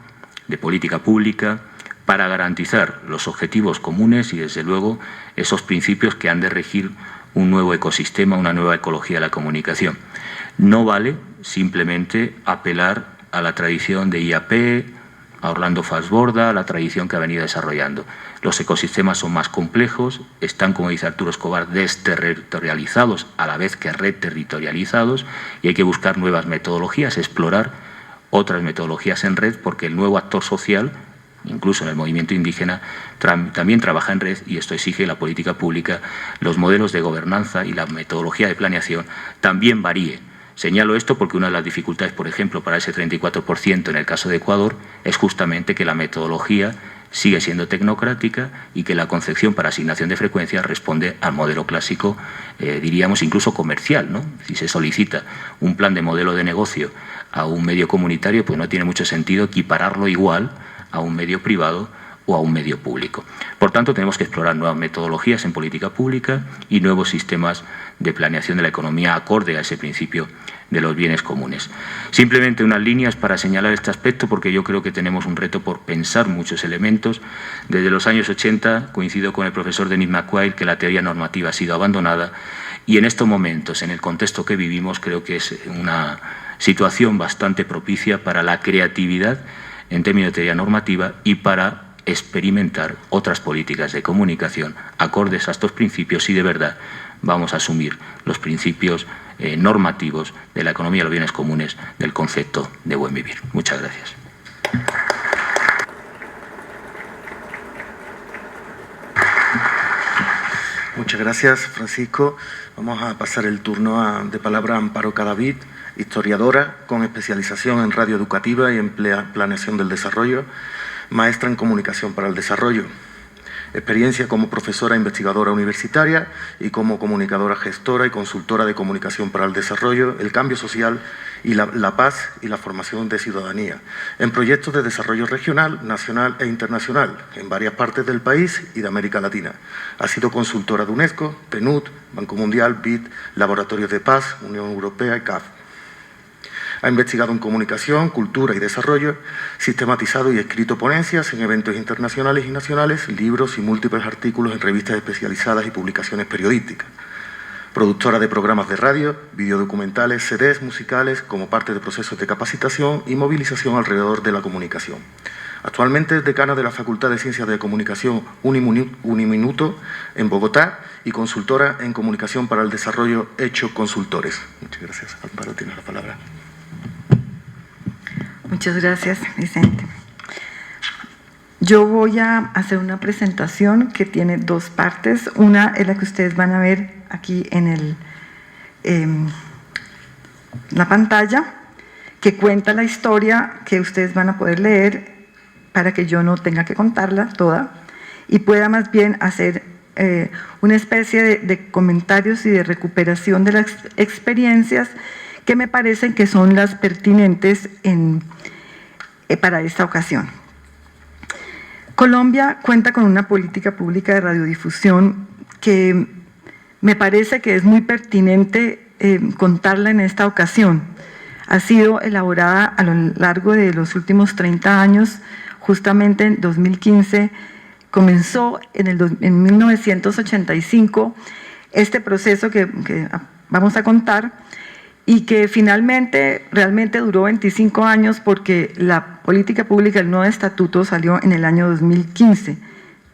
de política pública para garantizar los objetivos comunes y, desde luego, esos principios que han de regir un nuevo ecosistema, una nueva ecología de la comunicación? No vale simplemente apelar a la tradición de IAP, a Orlando Fassborda, a la tradición que ha venido desarrollando. Los ecosistemas son más complejos, están, como dice Arturo Escobar, desterritorializados a la vez que reterritorializados, y hay que buscar nuevas metodologías, explorar otras metodologías en red, porque el nuevo actor social, incluso en el movimiento indígena, también trabaja en red, y esto exige la política pública, los modelos de gobernanza y la metodología de planeación también varíe. Señalo esto porque una de las dificultades, por ejemplo, para ese 34% en el caso de Ecuador, es justamente que la metodología sigue siendo tecnocrática y que la concepción para asignación de frecuencias responde al modelo clásico, diríamos incluso comercial, ¿no? Si se solicita un plan de modelo de negocio a un medio comunitario, pues no tiene mucho sentido equipararlo igual a un medio privado o a un medio público. Por tanto, tenemos que explorar nuevas metodologías en política pública y nuevos sistemas de planeación de la economía acorde a ese principio de los bienes comunes. Simplemente unas líneas para señalar este aspecto, porque yo creo que tenemos un reto por pensar muchos elementos. Desde los años 80 coincido con el profesor Denis McQuaid que la teoría normativa ha sido abandonada, y en estos momentos, en el contexto que vivimos, creo que es una situación bastante propicia para la creatividad en términos de teoría normativa y para experimentar otras políticas de comunicación acordes a estos principios, si de verdad vamos a asumir los principios normativos de la economía de los bienes comunes del concepto de buen vivir. Muchas gracias. Muchas gracias, Francisco. Vamos a pasar el turno de palabra a Amparo Cadavid, historiadora con especialización en radio educativa y en planeación del desarrollo, maestra en comunicación para el desarrollo, experiencia como profesora investigadora universitaria y como comunicadora gestora y consultora de comunicación para el desarrollo, el cambio social y la paz y la formación de ciudadanía, en proyectos de desarrollo regional, nacional e internacional, en varias partes del país y de América Latina. Ha sido consultora de UNESCO, PNUD, Banco Mundial, BID, Laboratorios de Paz, Unión Europea y CAF. Ha investigado en comunicación, cultura y desarrollo, sistematizado y escrito ponencias en eventos internacionales y nacionales, libros y múltiples artículos en revistas especializadas y publicaciones periodísticas. Productora de programas de radio, videodocumentales, CDs musicales como parte de procesos de capacitación y movilización alrededor de la comunicación. Actualmente es decana de la Facultad de Ciencias de Comunicación Uniminuto en Bogotá y consultora en comunicación para el desarrollo Hecho Consultores. Muchas gracias. Amparo, tienes la palabra. Muchas gracias, Vicente. Yo voy a hacer una presentación que tiene dos partes. Una es la que ustedes van a ver aquí en la pantalla, que cuenta la historia que ustedes van a poder leer para que yo no tenga que contarla toda y pueda más bien hacer una especie de comentarios y de recuperación de las experiencias que me parecen que son las pertinentes para esta ocasión. Colombia cuenta con una política pública de radiodifusión que me parece que es muy pertinente contarla en esta ocasión. Ha sido elaborada a lo largo de los últimos 30 años, justamente en 2015, comenzó en 1985 este proceso que vamos a contar, y que finalmente realmente duró 25 años porque la política pública, el nuevo estatuto, salió en el año 2015.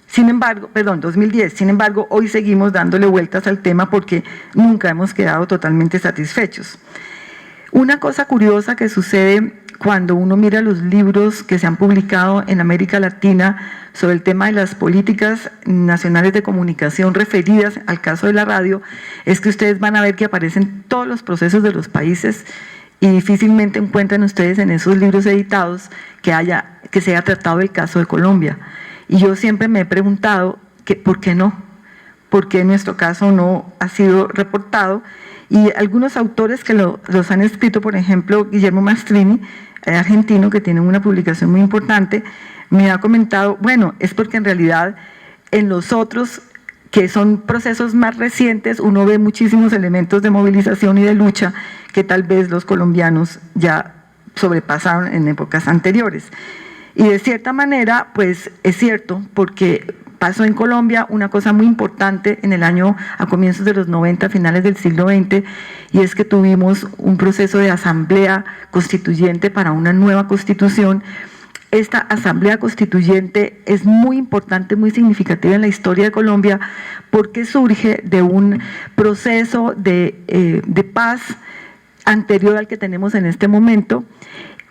Sin embargo, 2010. Sin embargo, hoy seguimos dándole vueltas al tema porque nunca hemos quedado totalmente satisfechos. Una cosa curiosa que sucede cuando uno mira los libros que se han publicado en América Latina sobre el tema de las políticas nacionales de comunicación referidas al caso de la radio, es que ustedes van a ver que aparecen todos los procesos de los países y difícilmente encuentran ustedes en esos libros editados que se haya tratado el caso de Colombia. Y yo siempre me he preguntado ¿por qué no? ¿Por qué nuestro caso no ha sido reportado? Y algunos autores que los han escrito, por ejemplo, Guillermo Mastrini, argentino, que tiene una publicación muy importante, me ha comentado, bueno, es porque en realidad en los otros, que son procesos más recientes, uno ve muchísimos elementos de movilización y de lucha que tal vez los colombianos ya sobrepasaron en épocas anteriores. Y de cierta manera, pues es cierto, porque pasó en Colombia una cosa muy importante en el año, a comienzos de los 90, finales del siglo XX, y es que tuvimos un proceso de asamblea constituyente para una nueva constitución. Esta asamblea constituyente es muy importante, muy significativa en la historia de Colombia, porque surge de un proceso de paz anterior al que tenemos en este momento,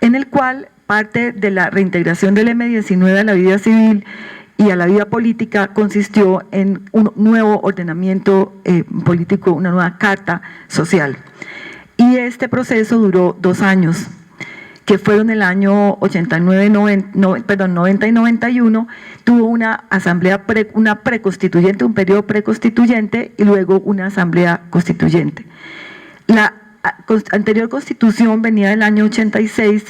en el cual parte de la reintegración del M-19 a la vida civil y a la vida política consistió en un nuevo ordenamiento político, una nueva carta social. Y este proceso duró 2 años, que fueron el año 90 y 91, tuvo una asamblea, una preconstituyente, un periodo preconstituyente y luego una asamblea constituyente. La anterior constitución venía del año 86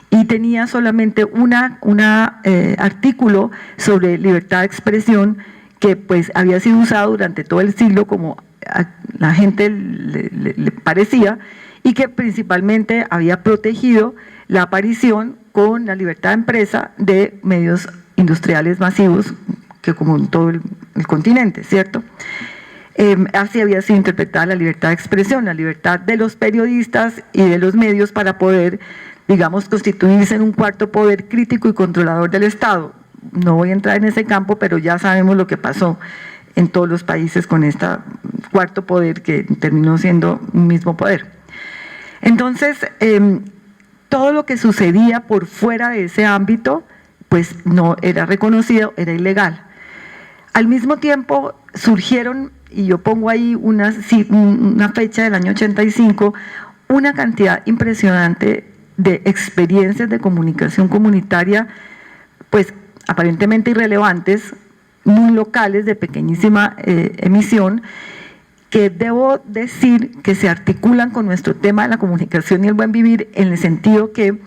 y tenía solamente un artículo sobre libertad de expresión que pues había sido usado durante todo el siglo como a la gente le parecía, y que principalmente había protegido la aparición con la libertad de empresa de medios industriales masivos, que como en todo el continente, ¿cierto? Así había sido interpretada la libertad de expresión, la libertad de los periodistas y de los medios para poder, digamos, constituirse en un cuarto poder crítico y controlador del Estado. No voy a entrar en ese campo, pero ya sabemos lo que pasó en todos los países con este cuarto poder que terminó siendo un mismo poder. Entonces, todo lo que sucedía por fuera de ese ámbito, pues no era reconocido, era ilegal. Al mismo tiempo surgieron, y yo pongo ahí una fecha del año 85, una cantidad impresionante de experiencias de comunicación comunitaria, pues aparentemente irrelevantes, muy locales, de pequeñísima emisión, que debo decir que se articulan con nuestro tema de la comunicación y el buen vivir, en el sentido que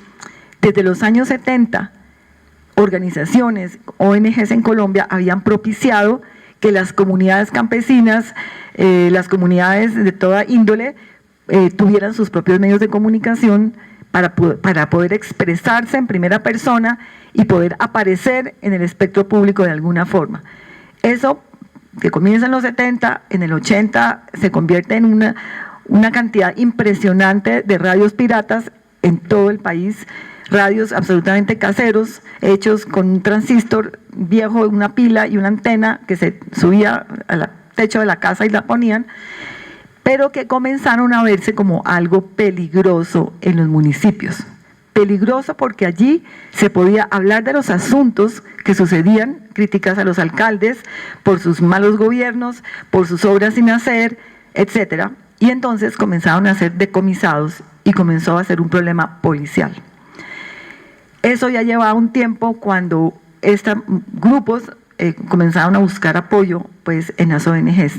desde los años 70, organizaciones, ONGs en Colombia habían propiciado que las comunidades campesinas, las comunidades de toda índole, tuvieran sus propios medios de comunicación para poder expresarse en primera persona y poder aparecer en el espectro público de alguna forma. Eso, que comienza en los 70, en el 80 se convierte en una cantidad impresionante de radios piratas en todo el país, radios absolutamente caseros, hechos con un transistor viejo, una pila y una antena que se subía al techo de la casa y la ponían, pero que comenzaron a verse como algo peligroso en los municipios. Peligroso porque allí se podía hablar de los asuntos que sucedían, críticas a los alcaldes por sus malos gobiernos, por sus obras sin hacer, etcétera, y entonces comenzaron a ser decomisados y comenzó a ser un problema policial. Eso ya llevaba un tiempo cuando estos grupos comenzaron a buscar apoyo pues, en las ONGs.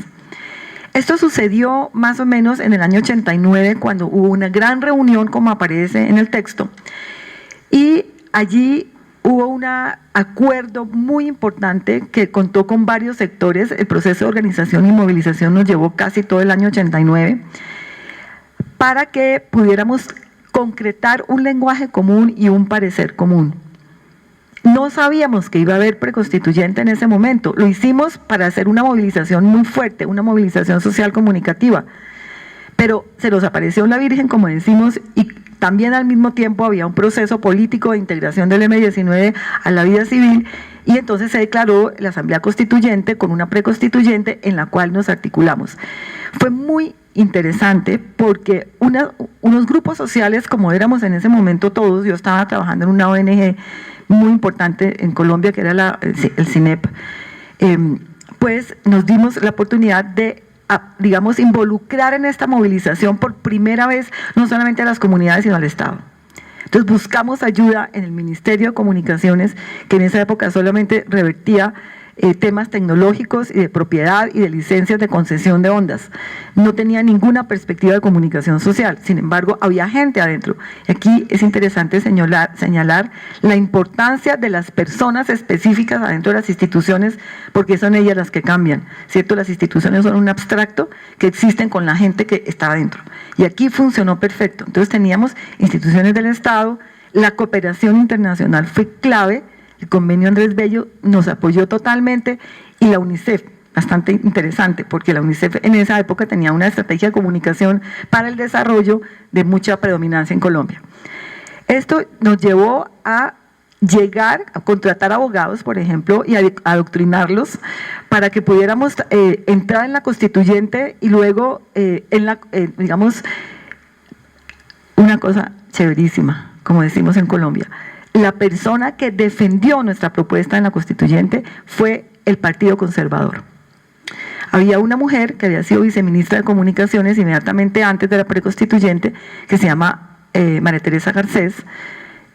Esto sucedió más o menos en el año 89, cuando hubo una gran reunión, como aparece en el texto, y allí hubo un acuerdo muy importante que contó con varios sectores. El proceso de organización y movilización nos llevó casi todo el año 89, para que pudiéramos concretar un lenguaje común y un parecer común. No sabíamos que iba a haber preconstituyente en ese momento, lo hicimos para hacer una movilización muy fuerte, una movilización social comunicativa, pero se nos apareció la Virgen, como decimos, y también al mismo tiempo había un proceso político de integración del M-19 a la vida civil, y entonces se declaró la Asamblea Constituyente con una preconstituyente en la cual nos articulamos. Fue muy interesante porque unos grupos sociales, como éramos en ese momento todos, yo estaba trabajando en una ONG muy importante en Colombia, que era el CINEP, pues nos dimos la oportunidad de, digamos, involucrar en esta movilización por primera vez no solamente a las comunidades, sino al Estado. Entonces buscamos ayuda en el Ministerio de Comunicaciones, que en esa época solamente revertía temas tecnológicos y de propiedad y de licencias de concesión de ondas. No tenía ninguna perspectiva de comunicación social, sin embargo había gente adentro. Aquí es interesante señalar la importancia de las personas específicas adentro de las instituciones, porque son ellas las que cambian, ¿cierto? Las instituciones son un abstracto que existen con la gente que está adentro. Y aquí funcionó perfecto. Entonces teníamos instituciones del Estado, la cooperación internacional fue clave. El convenio Andrés Bello nos apoyó totalmente, y la UNICEF, bastante interesante, porque la UNICEF en esa época tenía una estrategia de comunicación para el desarrollo de mucha predominancia en Colombia. Esto nos llevó a llegar a contratar abogados, por ejemplo, y a adoctrinarlos para que pudiéramos entrar en la constituyente y luego, digamos, una cosa chéverísima, como decimos en Colombia. La persona que defendió nuestra propuesta en la constituyente fue el Partido Conservador. Había una mujer que había sido viceministra de Comunicaciones inmediatamente antes de la preconstituyente, que se llama María Teresa Garcés,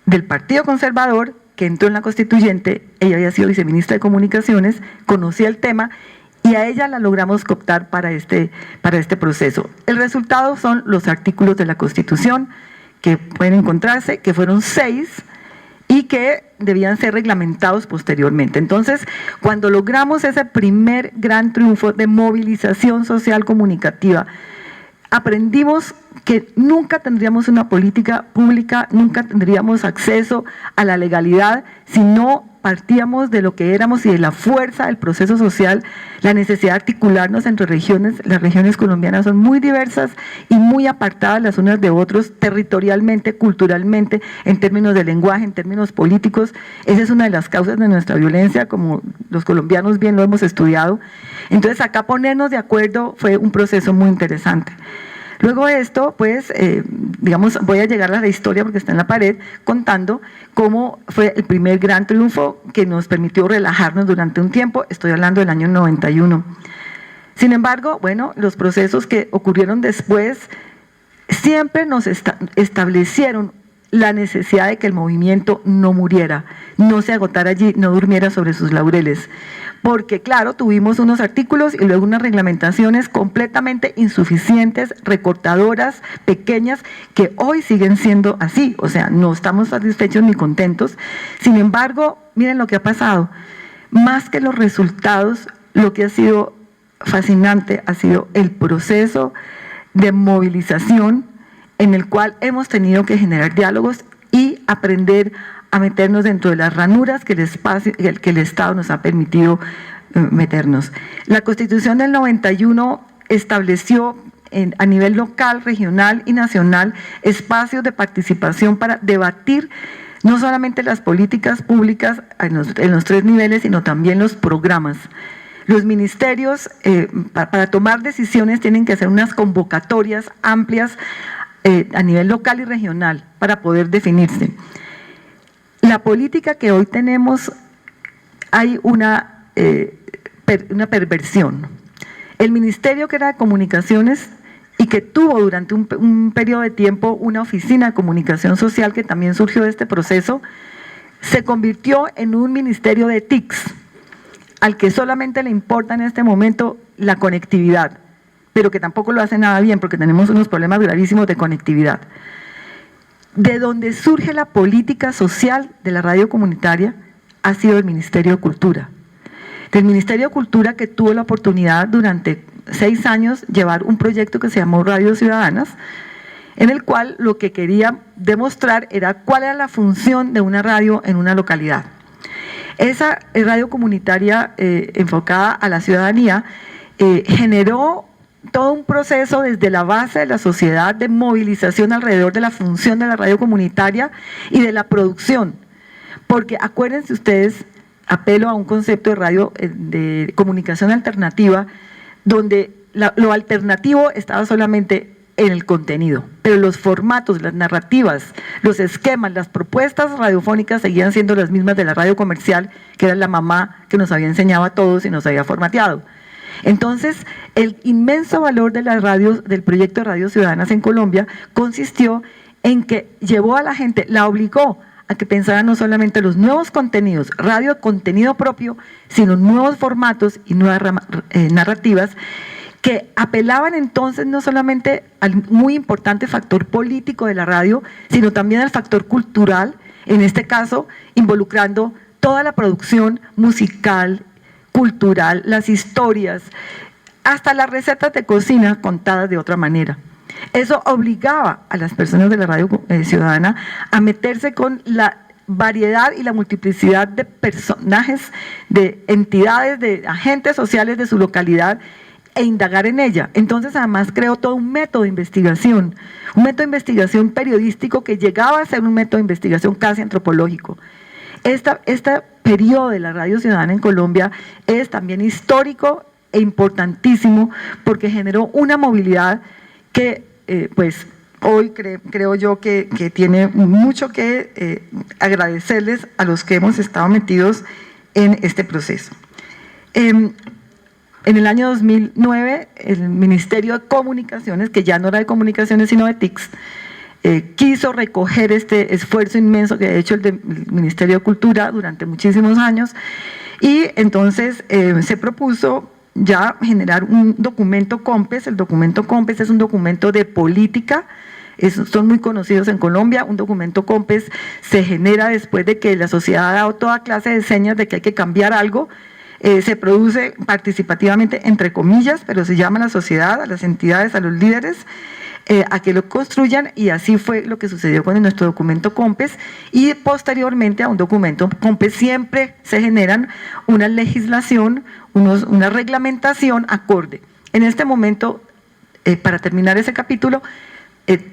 del Partido Conservador, que entró en la constituyente. Ella había sido viceministra de Comunicaciones, conocía el tema, y a ella la logramos cooptar para este proceso. El resultado son los artículos de la Constitución, que pueden encontrarse, que fueron 6, y que debían ser reglamentados posteriormente. Entonces, cuando logramos ese primer gran triunfo de movilización social comunicativa, aprendimos que nunca tendríamos una política pública, nunca tendríamos acceso a la legalidad si no partíamos de lo que éramos y de la fuerza del proceso social, la necesidad de articularnos entre regiones. Las regiones colombianas son muy diversas y muy apartadas las unas de otras, territorialmente, culturalmente, en términos de lenguaje, en términos políticos. Esa es una de las causas de nuestra violencia, como los colombianos bien lo hemos estudiado. Entonces, acá ponernos de acuerdo fue un proceso muy interesante. Luego de esto, pues, digamos, voy a llegar a la historia porque está en la pared, contando cómo fue el primer gran triunfo que nos permitió relajarnos durante un tiempo. Estoy hablando del año 91. Sin embargo, bueno, los procesos que ocurrieron después siempre nos establecieron la necesidad de que el movimiento no muriera, no se agotara allí, no durmiera sobre sus laureles. Porque claro, tuvimos unos artículos y luego unas reglamentaciones completamente insuficientes, recortadoras, pequeñas, que hoy siguen siendo así, o sea, no estamos satisfechos ni contentos. Sin embargo, miren lo que ha pasado, más que los resultados, lo que ha sido fascinante ha sido el proceso de movilización en el cual hemos tenido que generar diálogos y aprender a meternos dentro de las ranuras que el Estado nos ha permitido meternos. La Constitución del 91 estableció a nivel local, regional y nacional espacios de participación para debatir no solamente las políticas públicas en los 3 niveles, sino también los programas. Los ministerios, para tomar decisiones, tienen que hacer unas convocatorias amplias a nivel local y regional para poder definirse. La política que hoy tenemos, hay una perversión. El ministerio, que era de Comunicaciones y que tuvo durante un periodo de tiempo una oficina de comunicación social que también surgió de este proceso, se convirtió en un ministerio de TICs, al que solamente le importa en este momento la conectividad, pero que tampoco lo hace nada bien porque tenemos unos problemas gravísimos de conectividad. De donde surge la política social de la radio comunitaria ha sido el Ministerio de Cultura. Del Ministerio de Cultura, que tuvo la oportunidad durante 6 años llevar un proyecto que se llamó Radio Ciudadanas, en el cual lo que quería demostrar era cuál era la función de una radio en una localidad. Esa radio comunitaria enfocada a la ciudadanía generó todo un proceso desde la base de la sociedad de movilización alrededor de la función de la radio comunitaria y de la producción. Porque acuérdense ustedes apelo a un concepto de radio de comunicación alternativa, donde lo alternativo estaba solamente en el contenido, pero los formatos, las narrativas, los esquemas, las propuestas radiofónicas seguían siendo las mismas de la radio comercial, que era la mamá que nos había enseñado a todos y nos había formateado. Entonces, el inmenso valor de las radios, del proyecto de Radios Ciudadanas en Colombia, consistió en que llevó a la gente, la obligó a que pensara no solamente los nuevos contenidos, radio de contenido propio, sino nuevos formatos y nuevas narrativas, que apelaban entonces no solamente al muy importante factor político de la radio, sino también al factor cultural, en este caso involucrando toda la producción musical, cultural, las historias, hasta las recetas de cocina contadas de otra manera. Eso obligaba a las personas de la radio ciudadana a meterse con la variedad y la multiplicidad de personajes, de entidades, de agentes sociales de su localidad, e indagar en ella. Entonces además creó todo un método de investigación periodístico que llegaba a ser un método de investigación casi antropológico. Este periodo de la radio ciudadana en Colombia es también histórico e importantísimo porque generó una movilidad que pues hoy creo yo que tiene mucho que agradecerles a los que hemos estado metidos en este proceso. En el año 2009, el Ministerio de Comunicaciones, que ya no era de comunicaciones sino de TICS, quiso recoger este esfuerzo inmenso que ha hecho el Ministerio de Cultura durante muchísimos años y entonces se propuso ya generar un documento COMPES. El documento COMPES es un documento de política, son muy conocidos en Colombia. Un documento COMPES se genera después de que la sociedad ha dado toda clase de señas de que hay que cambiar algo. Se produce participativamente, entre comillas, pero se llama a la sociedad, a las entidades, a los líderes, a que lo construyan, y así fue lo que sucedió con nuestro documento COMPES, y posteriormente a un documento COMPES siempre se generan una legislación, una reglamentación acorde. En este momento, para terminar ese capítulo,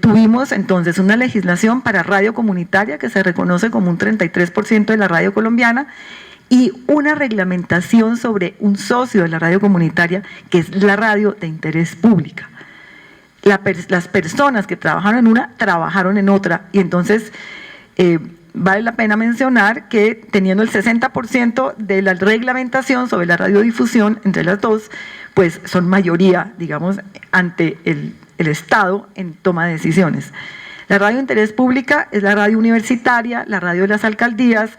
tuvimos entonces una legislación para radio comunitaria que se reconoce como un 33% de la radio colombiana, y una reglamentación sobre un socio de la radio comunitaria, que es la radio de interés pública. Las personas que trabajaron en una, trabajaron en otra, y entonces vale la pena mencionar que teniendo el 60% de la reglamentación sobre la radiodifusión entre las dos, pues son mayoría, digamos, ante el Estado en toma de decisiones. La radio de interés pública es la radio universitaria, la radio de las alcaldías,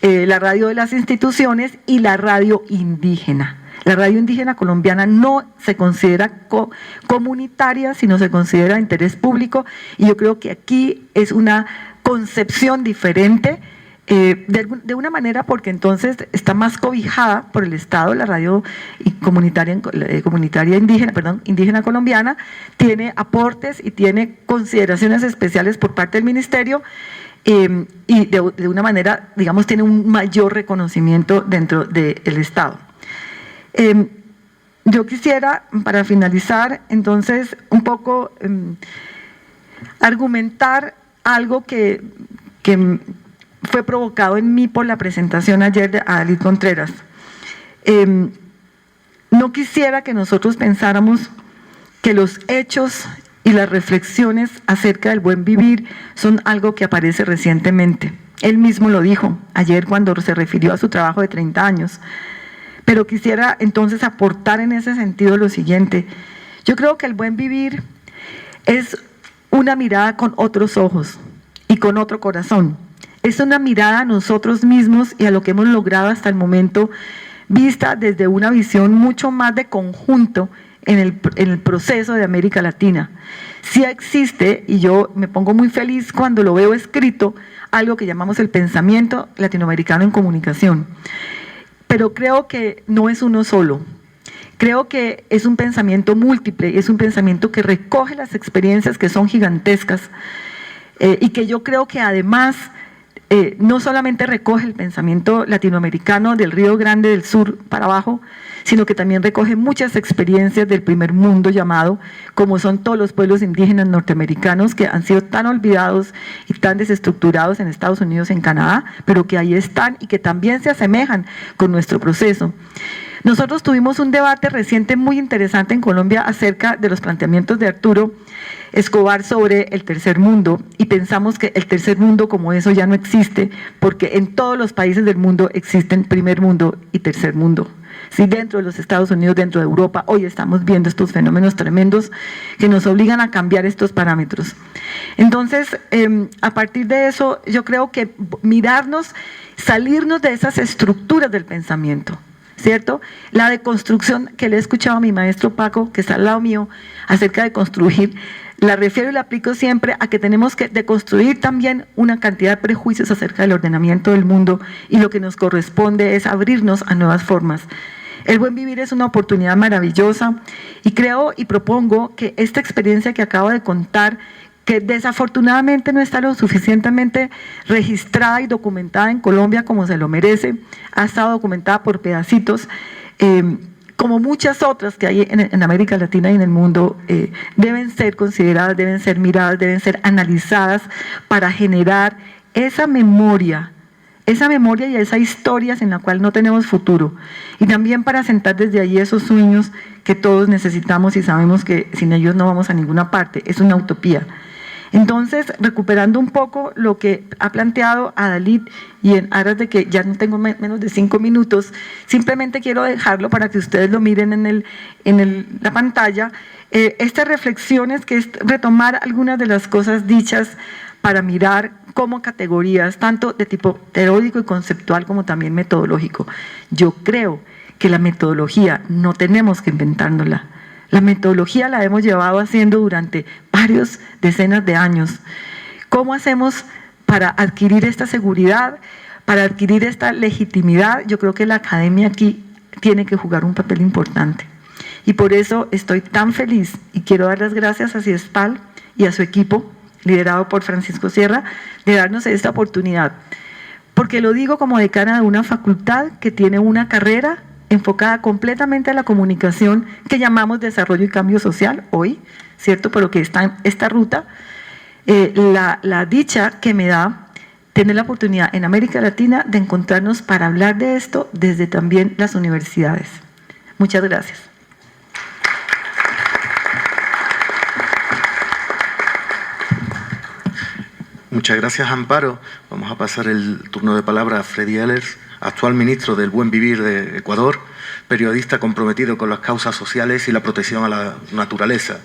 la radio de las instituciones y la radio indígena. La radio indígena colombiana no se considera comunitaria, sino se considera de interés público, y yo creo que aquí es una concepción diferente, de una manera porque entonces está más cobijada por el Estado. La radio comunitaria indígena colombiana tiene aportes y tiene consideraciones especiales por parte del Ministerio, y de una manera, digamos, tiene un mayor reconocimiento dentro del Estado. Yo quisiera, para finalizar, entonces, un poco argumentar algo que fue provocado en mí por la presentación ayer de Adalid Contreras. No quisiera que nosotros pensáramos que los hechos y las reflexiones acerca del buen vivir son algo que aparece recientemente. Él mismo lo dijo ayer cuando se refirió a su trabajo de 30 años. Pero quisiera entonces aportar en ese sentido lo siguiente. Yo creo que el buen vivir es una mirada con otros ojos y con otro corazón. Es una mirada a nosotros mismos y a lo que hemos logrado hasta el momento, vista desde una visión mucho más de conjunto en el proceso de América Latina. Sí existe, y yo me pongo muy feliz cuando lo veo escrito, algo que llamamos el pensamiento latinoamericano en comunicación. Pero creo que no es uno solo. Creo que es un pensamiento múltiple, es un pensamiento que recoge las experiencias que son gigantescas, y que yo creo que además no solamente recoge el pensamiento latinoamericano del Río Grande del Sur para abajo, sino que también recoge muchas experiencias del primer mundo llamado, como son todos los pueblos indígenas norteamericanos que han sido tan olvidados y tan desestructurados en Estados Unidos y en Canadá, pero que ahí están y que también se asemejan con nuestro proceso. Nosotros tuvimos un debate reciente muy interesante en Colombia acerca de los planteamientos de Arturo Escobar sobre el tercer mundo, y pensamos que el tercer mundo como eso ya no existe, porque en todos los países del mundo existen primer mundo y tercer mundo. Sí, dentro de los Estados Unidos, dentro de Europa, hoy estamos viendo estos fenómenos tremendos que nos obligan a cambiar estos parámetros. Entonces, a partir de eso, yo creo que mirarnos, salirnos de esas estructuras del pensamiento, ¿cierto? La deconstrucción que le he escuchado a mi maestro Paco, que está al lado mío, acerca de construir, la refiero y la aplico siempre a que tenemos que deconstruir también una cantidad de prejuicios acerca del ordenamiento del mundo, y lo que nos corresponde es abrirnos a nuevas formas. El buen vivir es una oportunidad maravillosa, y creo y propongo que esta experiencia que acabo de contar, que desafortunadamente no está lo suficientemente registrada y documentada en Colombia como se lo merece, ha estado documentada por pedacitos, como muchas otras que hay en América Latina y en el mundo, deben ser consideradas, deben ser miradas, deben ser analizadas para generar esa memoria y esas historias en la cual no tenemos futuro, y también para sentar desde allí esos sueños que todos necesitamos y sabemos que sin ellos no vamos a ninguna parte, es una utopía. Entonces, recuperando un poco lo que ha planteado Adalit, y en aras de que ya no tengo menos de 5 minutos, simplemente quiero dejarlo para que ustedes lo miren en la pantalla, estas reflexiones, que es retomar algunas de las cosas dichas para mirar como categorías, tanto de tipo teórico y conceptual como también metodológico. Yo creo que la metodología no tenemos que inventárnosla. La metodología la hemos llevado haciendo durante varios decenas de años. ¿Cómo hacemos para adquirir esta seguridad, para adquirir esta legitimidad? Yo creo que la academia aquí tiene que jugar un papel importante. Y por eso estoy tan feliz y quiero dar las gracias a CIESPAL y a su equipo, liderado por Francisco Sierra, de darnos esta oportunidad. Porque lo digo como decana de una facultad que tiene una carrera enfocada completamente a la comunicación que llamamos desarrollo y cambio social hoy, ¿cierto? Pero que está en esta ruta, la dicha que me da tener la oportunidad en América Latina de encontrarnos para hablar de esto desde también las universidades. Muchas gracias. Muchas gracias, Amparo. Vamos a pasar el turno de palabra a Freddy Ehlers, actual ministro del Buen Vivir de Ecuador, periodista comprometido con las causas sociales y la protección a la naturaleza.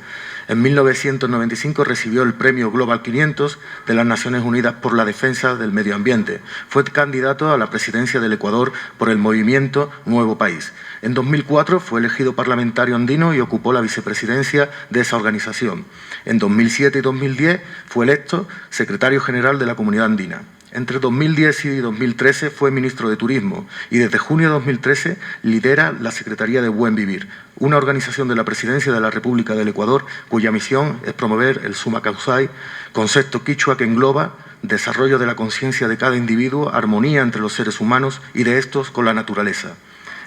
En 1995 recibió el premio Global 500 de las Naciones Unidas por la defensa del medio ambiente. Fue candidato a la presidencia del Ecuador por el movimiento Nuevo País. En 2004 fue elegido parlamentario andino y ocupó la vicepresidencia de esa organización. En 2007 y 2010 fue electo secretario general de la Comunidad Andina. Entre 2010 y 2013 fue ministro de Turismo y desde junio de 2013 lidera la Secretaría de Buen Vivir, una organización de la Presidencia de la República del Ecuador cuya misión es promover el Suma Causai, concepto quichua que engloba desarrollo de la conciencia de cada individuo, armonía entre los seres humanos y de estos con la naturaleza.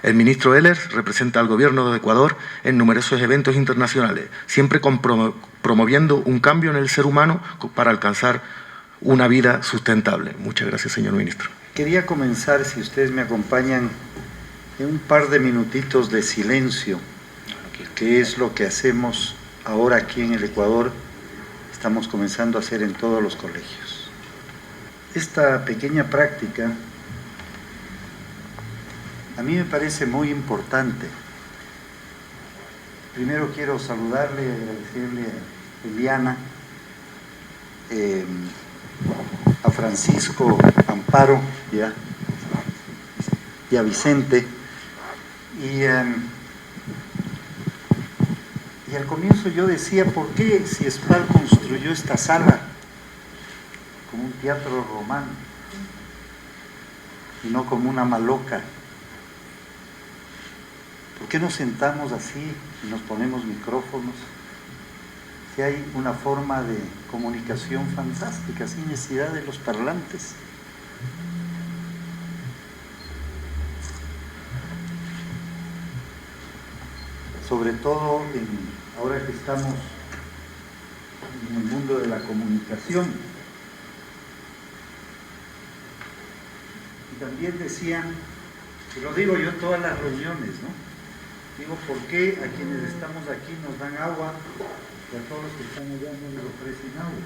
El ministro Ehlers representa al Gobierno de Ecuador en numerosos eventos internacionales, siempre promoviendo un cambio en el ser humano para alcanzar una vida sustentable. Muchas gracias, señor ministro. Quería comenzar, si ustedes me acompañan, en un par de minutitos de silencio, que es lo que hacemos ahora aquí en el Ecuador, estamos comenzando a hacer en todos los colegios. Esta pequeña práctica a mí me parece muy importante. Primero quiero saludarle y agradecerle a Eliana, a Francisco, Amparo y a Vicente. Y al comienzo yo decía, ¿por qué CIESPAL construyó esta sala como un teatro romano y no como una maloca? ¿Por qué nos sentamos así y nos ponemos micrófonos? Si hay una forma de comunicación fantástica, sin necesidad de los parlantes. sobre todo ahora que estamos en el mundo de la comunicación. Y también decía, y lo digo yo en todas las reuniones, ¿no? Digo, ¿por qué a quienes estamos aquí nos dan agua y a todos los que están allá no les ofrecen agua?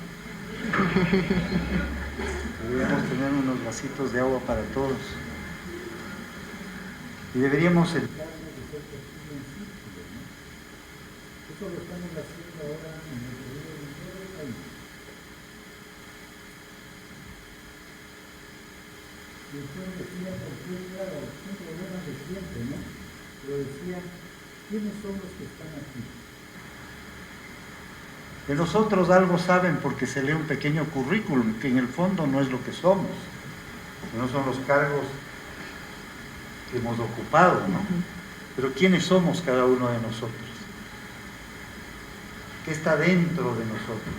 Deberíamos tener unos vasitos de agua para todos. Y deberíamos sentarnos y ser posible en círculo, ¿no? Eso lo estamos haciendo ahora en el gobierno de todo el país. Y usted decía, porque claro, un problema de siempre, ¿no? Pero decía, ¿quiénes son los que están aquí? De nosotros algo saben porque se lee un pequeño currículum, que en el fondo no es lo que somos, que no son los cargos que hemos ocupado, ¿no? Pero ¿quiénes somos cada uno de nosotros? ¿Qué está dentro de nosotros?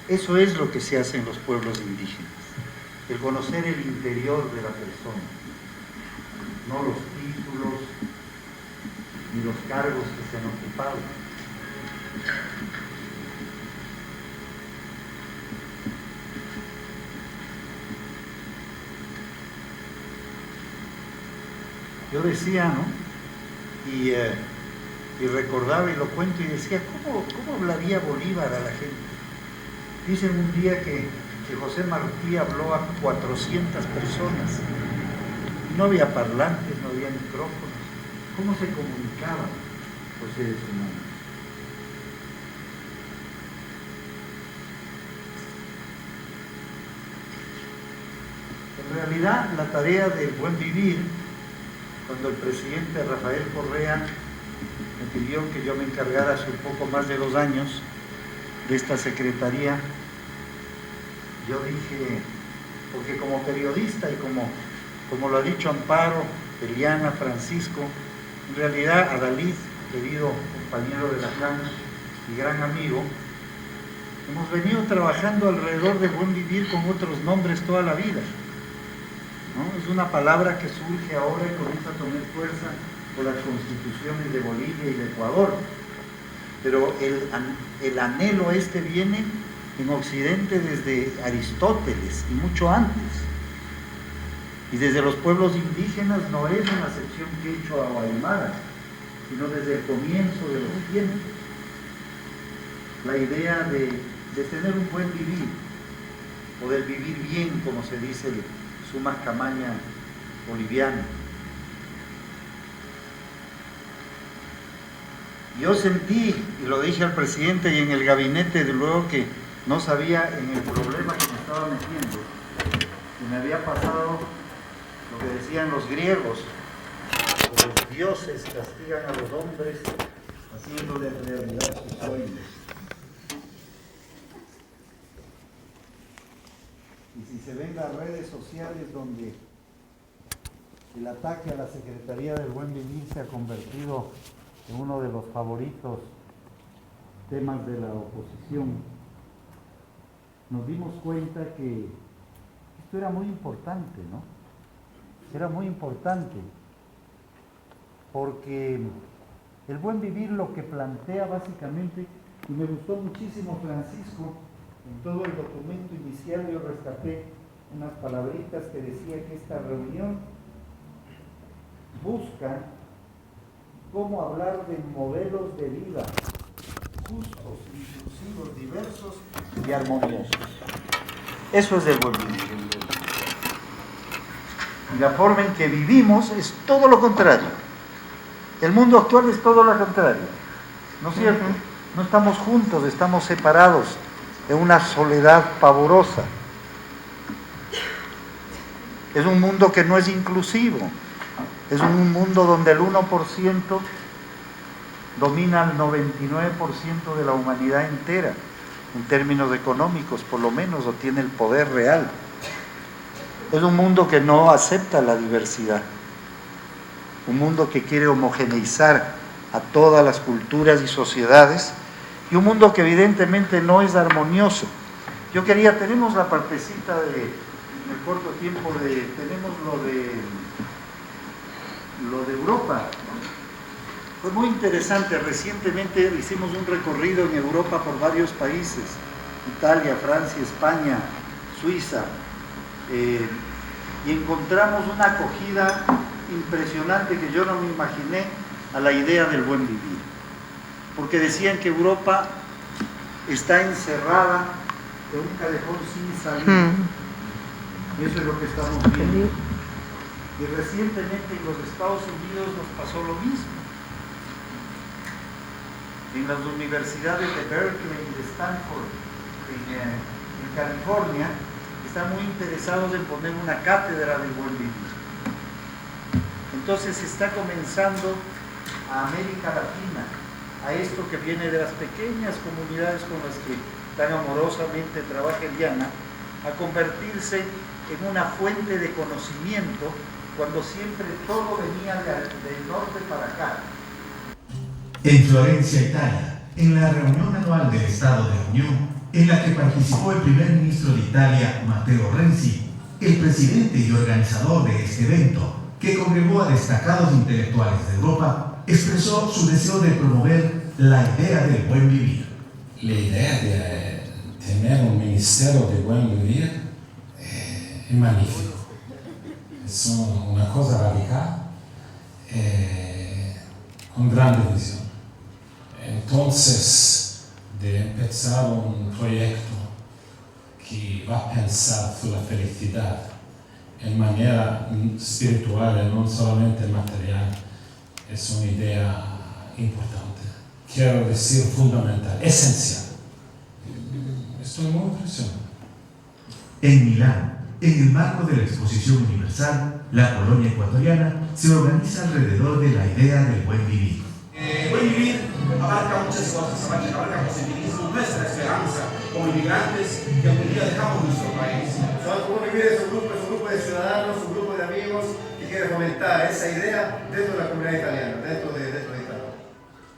Eso es lo que se hace en los pueblos indígenas, el conocer el interior de la persona, no los títulos ni los cargos que se han ocupado. Yo decía, ¿no? Y recordaba y lo cuento y decía, ¿cómo hablaría Bolívar a la gente? Dicen un día que José Martí habló a 400 personas. No había parlantes, no había micrófonos. ¿Cómo se comunicaban los seres humanos? En realidad, la tarea del buen vivir, cuando el presidente Rafael Correa me pidió que yo me encargara hace un poco más de 2 años de esta secretaría, yo dije, porque como periodista y como lo ha dicho Amparo, Eliana, Francisco, en realidad Adalid, querido compañero de la CAN y gran amigo, hemos venido trabajando alrededor del buen vivir con otros nombres toda la vida, ¿no? Es una palabra que surge ahora y comienza a tomar fuerza por las constituciones de Bolivia y de Ecuador, pero el anhelo este viene en Occidente desde Aristóteles y mucho antes. Y desde los pueblos indígenas no es una acepción quechua o aymara, sino desde el comienzo de los tiempos. La idea de tener un buen vivir, o del vivir bien, como se dice el Sumas Camaña boliviano. Yo sentí, y lo dije al presidente y en el gabinete, de luego que no sabía en el problema que me estaba metiendo, que me había pasado lo que decían los griegos, los dioses castigan a los hombres haciéndole realidad sus sueños. Y si se ven las redes sociales donde el ataque a la Secretaría del Buen Vivir se ha convertido en uno de los favoritos temas de la oposición, nos dimos cuenta que esto era muy importante, ¿no? Era muy importante, porque el buen vivir lo que plantea básicamente, y me gustó muchísimo Francisco, en todo el documento inicial yo rescaté unas palabritas que decía que esta reunión busca cómo hablar de modelos de vida justos, inclusivos, diversos y armoniosos. Eso es el buen vivir. Y la forma en que vivimos es todo lo contrario. El mundo actual es todo lo contrario. ¿No es cierto? No estamos juntos, estamos separados en una soledad pavorosa. Es un mundo que no es inclusivo. Es un mundo donde el 1% domina el 99% de la humanidad entera, en términos económicos por lo menos, o tiene el poder real. Es un mundo que no acepta la diversidad, un mundo que quiere homogeneizar a todas las culturas y sociedades, y un mundo que evidentemente no es armonioso. Yo quería, tenemos la partecita de, en el corto tiempo, tenemos lo de lo de Europa. Fue muy interesante. Recientemente hicimos un recorrido en Europa por varios países, Italia, Francia, España, Suiza, y encontramos una acogida impresionante que yo no me imaginé a la idea del buen vivir, porque decían que Europa está encerrada en un callejón sin salida. Eso es lo que estamos viendo. Y recientemente en los Estados Unidos nos pasó lo mismo. En las universidades de Berkeley y de Stanford, en California, están muy interesados en poner una cátedra del buen vivir. Entonces se está comenzando a América Latina, a esto que viene de las pequeñas comunidades con las que tan amorosamente trabaja Eliana, a convertirse en una fuente de conocimiento cuando siempre todo venía del norte para acá. En Florencia, Italia, en la reunión anual del Estado de la Unión, en la que participó el primer ministro de Italia, Matteo Renzi, el presidente y organizador de este evento, que congregó a destacados intelectuales de Europa, expresó su deseo de promover la idea del buen vivir. La idea de tener un ministerio de buen vivir es magnífico. Es una cosa radical, con grande visión. Entonces, de empezar un proyecto que va a pensar sulla felicidad en manera spirituale, non solamente materiale, es una idea importante. Quiero decir fundamental, esencial. Estoy muy impresionado. En Milán, en el marco de la Exposición Universal, la colonia ecuatoriana se organiza alrededor de la idea del buen vivir. Buen vivir abarca muchas cosas, abarca positivismo, nuestra esperanza como inmigrantes que algún día dejamos nuestro país. Buen vivir es un grupo de ciudadanos, un grupo de amigos que quiere fomentar esa idea dentro de la comunidad italiana, dentro de Italia.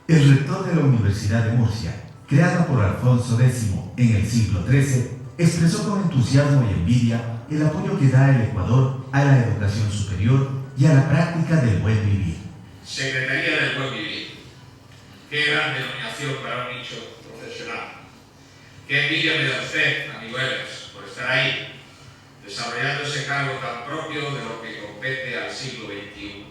El rector de la Universidad de Murcia, creada por Alfonso X en el siglo XIII, expresó con entusiasmo y envidia el apoyo que da el Ecuador a la educación superior y a la práctica del buen vivir. Secretaría del Buen Vivir. Qué gran denominación para un nicho profesional. Qué envidia me da usted, amigueros, por estar ahí, desarrollando ese cargo tan propio de lo que compete al siglo XXI.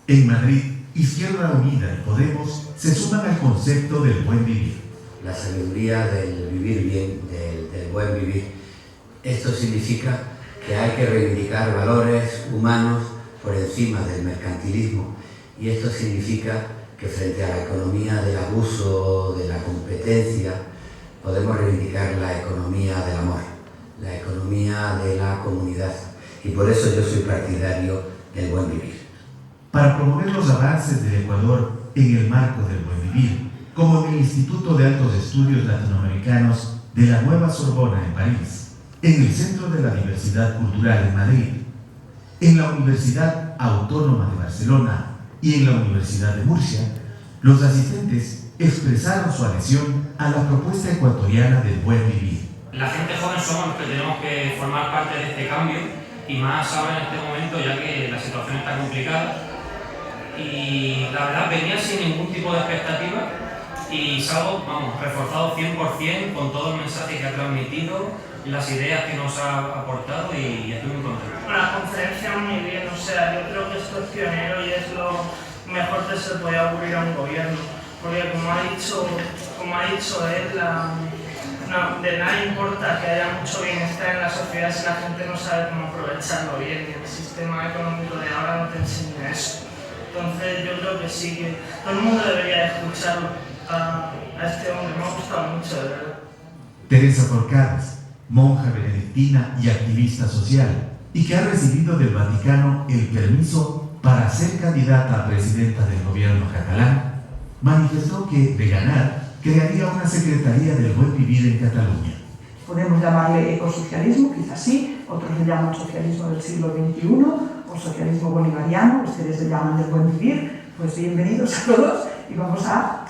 En Madrid, Izquierda Unida y Podemos se suman al concepto del buen vivir. La sabiduría del vivir bien, del buen vivir. Esto significa que hay que reivindicar valores humanos por encima del mercantilismo, y esto significa que frente a la economía del abuso, de la competencia, podemos reivindicar la economía del amor, la economía de la comunidad, y por eso yo soy partidario del buen vivir. Para promover los avances del Ecuador en el marco del buen vivir, como en el Instituto de Altos Estudios Latinoamericanos de la Nueva Sorbona en París, en el Centro de la Diversidad Cultural en Madrid, en la Universidad Autónoma de Barcelona y en la Universidad de Murcia, los asistentes expresaron su adhesión a la propuesta ecuatoriana del buen vivir. La gente joven somos los que tenemos que formar parte de este cambio, y más ahora en este momento, ya que la situación está complicada. Y la verdad venía sin ningún tipo de expectativa y salgo, reforzado 100% con todo el mensaje que ha transmitido, las ideas que nos ha aportado, y estoy muy contento. La conferencia muy bien, o sea, yo creo que esto es pionero y es lo mejor que se puede ocurrir a un gobierno, porque como ha dicho él, de nada importa que haya mucho bienestar en la sociedad si la gente no sabe cómo aprovecharlo bien, y el sistema económico de ahora no te enseña eso. Entonces yo creo que sí, que todo el mundo debería escucharlo a este hombre, me ha gustado mucho, de verdad. Teresa Forcades, monja benedictina y activista social, y que ha recibido del Vaticano el permiso para ser candidata a presidenta del gobierno catalán, manifestó que, de ganar, crearía una Secretaría del Buen Vivir en Cataluña. Podemos llamarle ecosocialismo, quizás sí, otros le llaman socialismo del siglo XXI o socialismo bolivariano, ustedes le llaman del buen vivir. Pues bienvenidos a todos y vamos a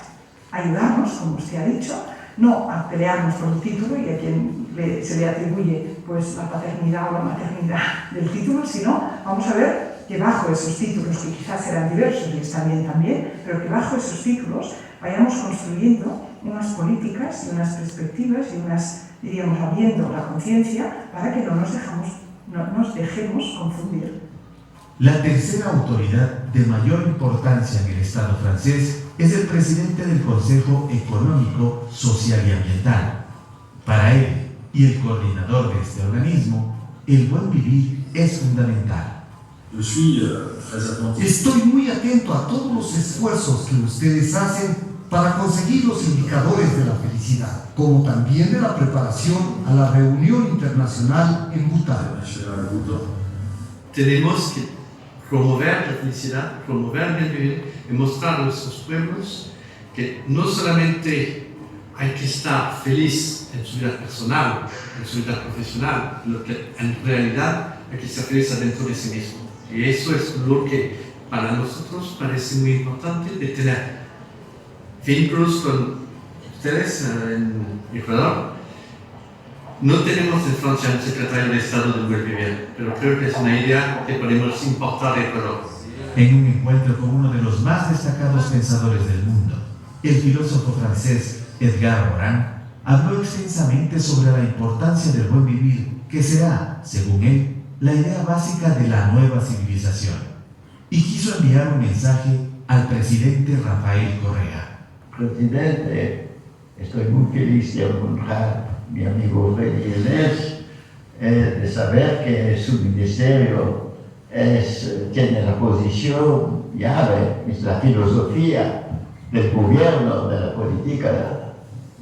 ayudarnos, como usted ha dicho, no a pelearnos por el título y a quien se le atribuye pues, la paternidad o la maternidad del título, sino vamos a ver que bajo esos títulos, que quizás serán diversos y están bien también, pero que bajo esos títulos vayamos construyendo unas políticas y unas perspectivas y unas, diríamos, abriendo la conciencia para que no nos dejemos confundir. La tercera autoridad de mayor importancia en el Estado francés es el presidente del Consejo Económico, Social y Ambiental. Para él y el coordinador de este organismo, el buen vivir es fundamental. Estoy muy atento a todos los esfuerzos que ustedes hacen para conseguir los indicadores de la felicidad, como también de la preparación a la reunión internacional en Bután. Tenemos que promover la felicidad, promover el bien vivir y mostrar a nuestros pueblos que no solamente hay que estar feliz en su vida personal, en su vida profesional, sino que en realidad hay que estar feliz adentro de sí mismo. Y eso es lo que para nosotros parece muy importante, de tener vínculos con ustedes en Ecuador. No tenemos en Francia un secretario de Estado del buen vivir, pero creo que es una idea que podemos importar a Ecuador. En un encuentro con uno de los más destacados pensadores del mundo, el filósofo francés Edgar Morin habló extensamente sobre la importancia del buen vivir, que será, según él, la idea básica de la nueva civilización. Y quiso enviar un mensaje al presidente Rafael Correa. Presidente, estoy muy feliz de encontrar a mi amigo Freddy Elers, de saber que su ministerio tiene la posición llave, es la filosofía del gobierno, de la política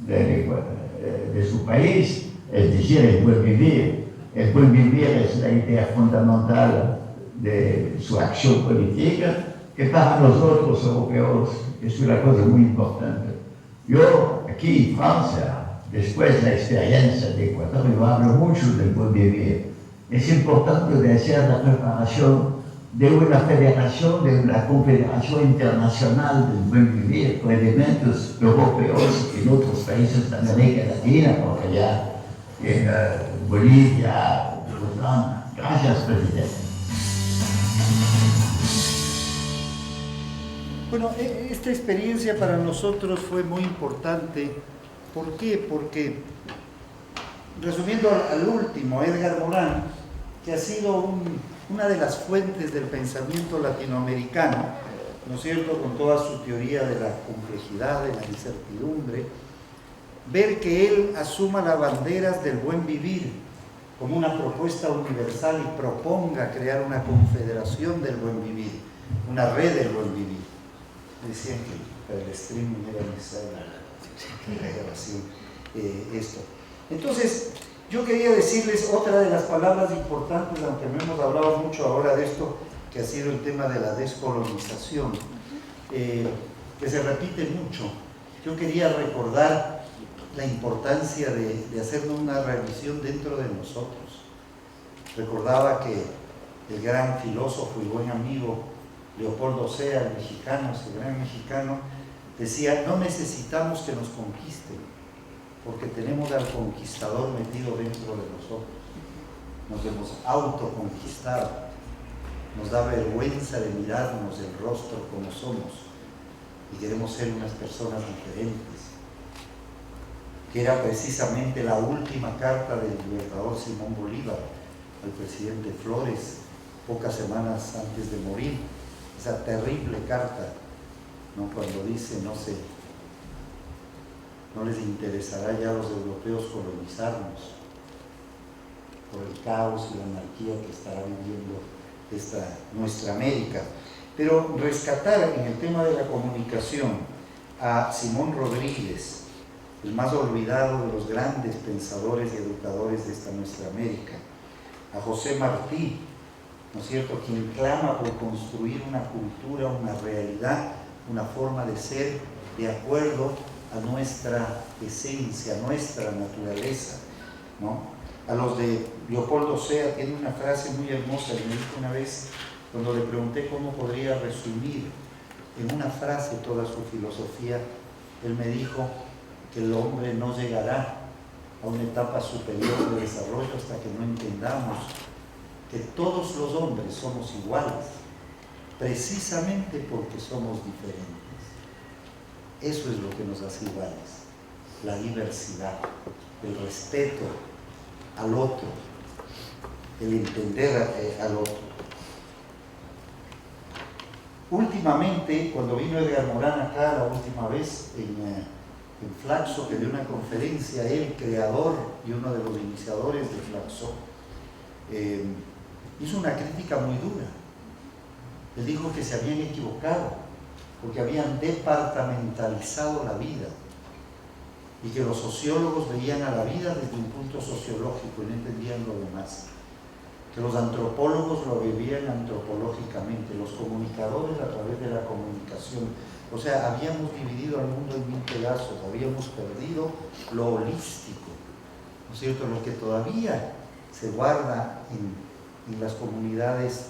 de su país, es decir, el buen vivir. El buen vivir es la idea fundamental de su acción política, que para nosotros europeos es una cosa muy importante. Yo, aquí en Francia, después de la experiencia de Ecuador, yo hablo mucho del buen vivir. Es importante hacer la preparación de una federación, de una confederación internacional del buen vivir, con elementos europeos en otros países de América Latina, porque ya en Bolivia, Bután. Gracias, presidente. Bueno, esta experiencia para nosotros fue muy importante. ¿Por qué? Porque, resumiendo al último, Edgar Morin, que ha sido una de las fuentes del pensamiento latinoamericano, ¿no es cierto?, con toda su teoría de la complejidad, de la incertidumbre, ver que él asuma las banderas del buen vivir como una propuesta universal y proponga crear una confederación del buen vivir, una red del buen vivir. Decían que para el streaming era necesaria la grabación, esto. Entonces, yo quería decirles otra de las palabras importantes, aunque no hemos hablado mucho ahora de esto, que ha sido el tema de la descolonización, que se repite mucho. Yo quería recordar la importancia de hacer una revisión dentro de nosotros. Recordaba que el gran filósofo y buen amigo Leopoldo Sea, el mexicano, ese gran mexicano, decía: no necesitamos que nos conquisten, porque tenemos al conquistador metido dentro de nosotros. Nos hemos autoconquistado. Nos da vergüenza de mirarnos el rostro como somos y queremos ser unas personas diferentes. Que era precisamente la última carta del libertador Simón Bolívar al presidente Flores, pocas semanas antes de morir. Esa terrible carta, ¿no?, cuando dice: no les interesará ya a los europeos colonizarnos por el caos y la anarquía que estará viviendo nuestra América. Pero rescatar en el tema de la comunicación a Simón Rodríguez, el más olvidado de los grandes pensadores y educadores de esta nuestra América, a José Martí, ¿no es cierto?, quien clama por construir una cultura, una realidad, una forma de ser de acuerdo a nuestra esencia, a nuestra naturaleza, ¿no? A los de Leopoldo Sea, tiene una frase muy hermosa, me dijo una vez, cuando le pregunté cómo podría resumir en una frase toda su filosofía, él me dijo que el hombre no llegará a una etapa superior de desarrollo hasta que no entendamos que todos los hombres somos iguales, precisamente porque somos diferentes. Eso es lo que nos hace iguales, la diversidad, el respeto al otro, el entender al otro. Últimamente, cuando vino Edgar Morán acá la última vez en Flaxo, que dio una conferencia, él, creador y uno de los iniciadores de Flaxo, hizo una crítica muy dura. Él dijo que se habían equivocado, porque habían departamentalizado la vida, y que los sociólogos veían a la vida desde un punto sociológico y no entendían lo demás. Que los antropólogos lo vivían antropológicamente, los comunicadores a través de la comunicación. O sea, habíamos dividido al mundo en 1000 pedazos, habíamos perdido lo holístico, ¿no es cierto? Lo que todavía se guarda en las comunidades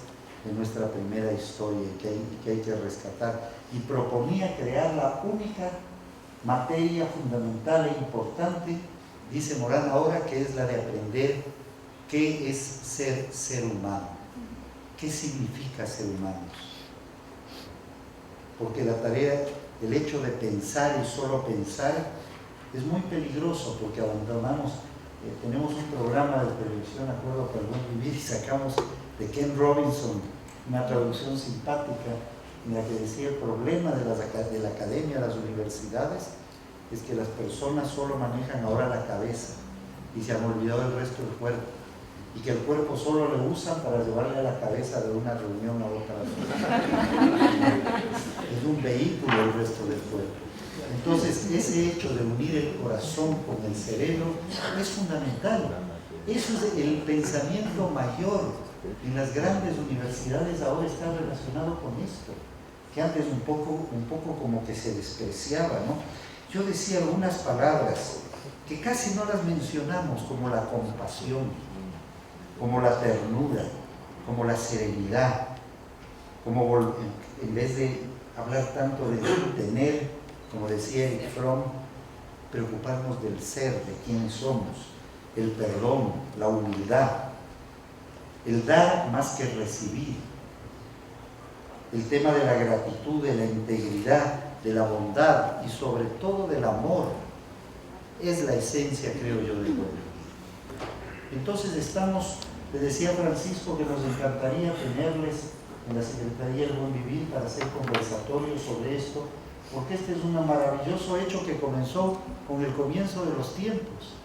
de nuestra primera historia y que hay que rescatar. Y proponía crear la única materia fundamental e importante, dice Morán ahora, que es la de aprender qué es ser humano, qué significa ser humanos. Porque la tarea, el hecho de pensar y solo pensar es muy peligroso, porque abandonamos, tenemos un programa de televisión, acuerdo para el buen vivir, y sacamos de Ken Robinson una traducción simpática en la que decía: el problema de la academia, de las universidades, es que las personas solo manejan ahora la cabeza y se han olvidado del resto del cuerpo, y que el cuerpo solo lo usan para llevarle a la cabeza de una reunión a otra. Es un vehículo el resto del cuerpo. Entonces, ese hecho de unir el corazón con el cerebro es fundamental. Eso es el pensamiento mayor. En las grandes universidades ahora está relacionado con esto, que antes un poco como que se despreciaba, ¿no? Yo decía algunas palabras que casi no las mencionamos, como la compasión, como la ternura, como la serenidad, como en vez de hablar tanto de tener, como decía Eric Fromm, preocuparnos del ser, de quiénes somos, el perdón, la humildad, el dar más que recibir, el tema de la gratitud, de la integridad, de la bondad y sobre todo del amor, es la esencia, creo yo, del buen vivir. Entonces le decía Francisco que nos encantaría tenerles en la Secretaría del Buen Vivir para hacer conversatorios sobre esto, porque este es un maravilloso hecho que comenzó con el comienzo de los tiempos.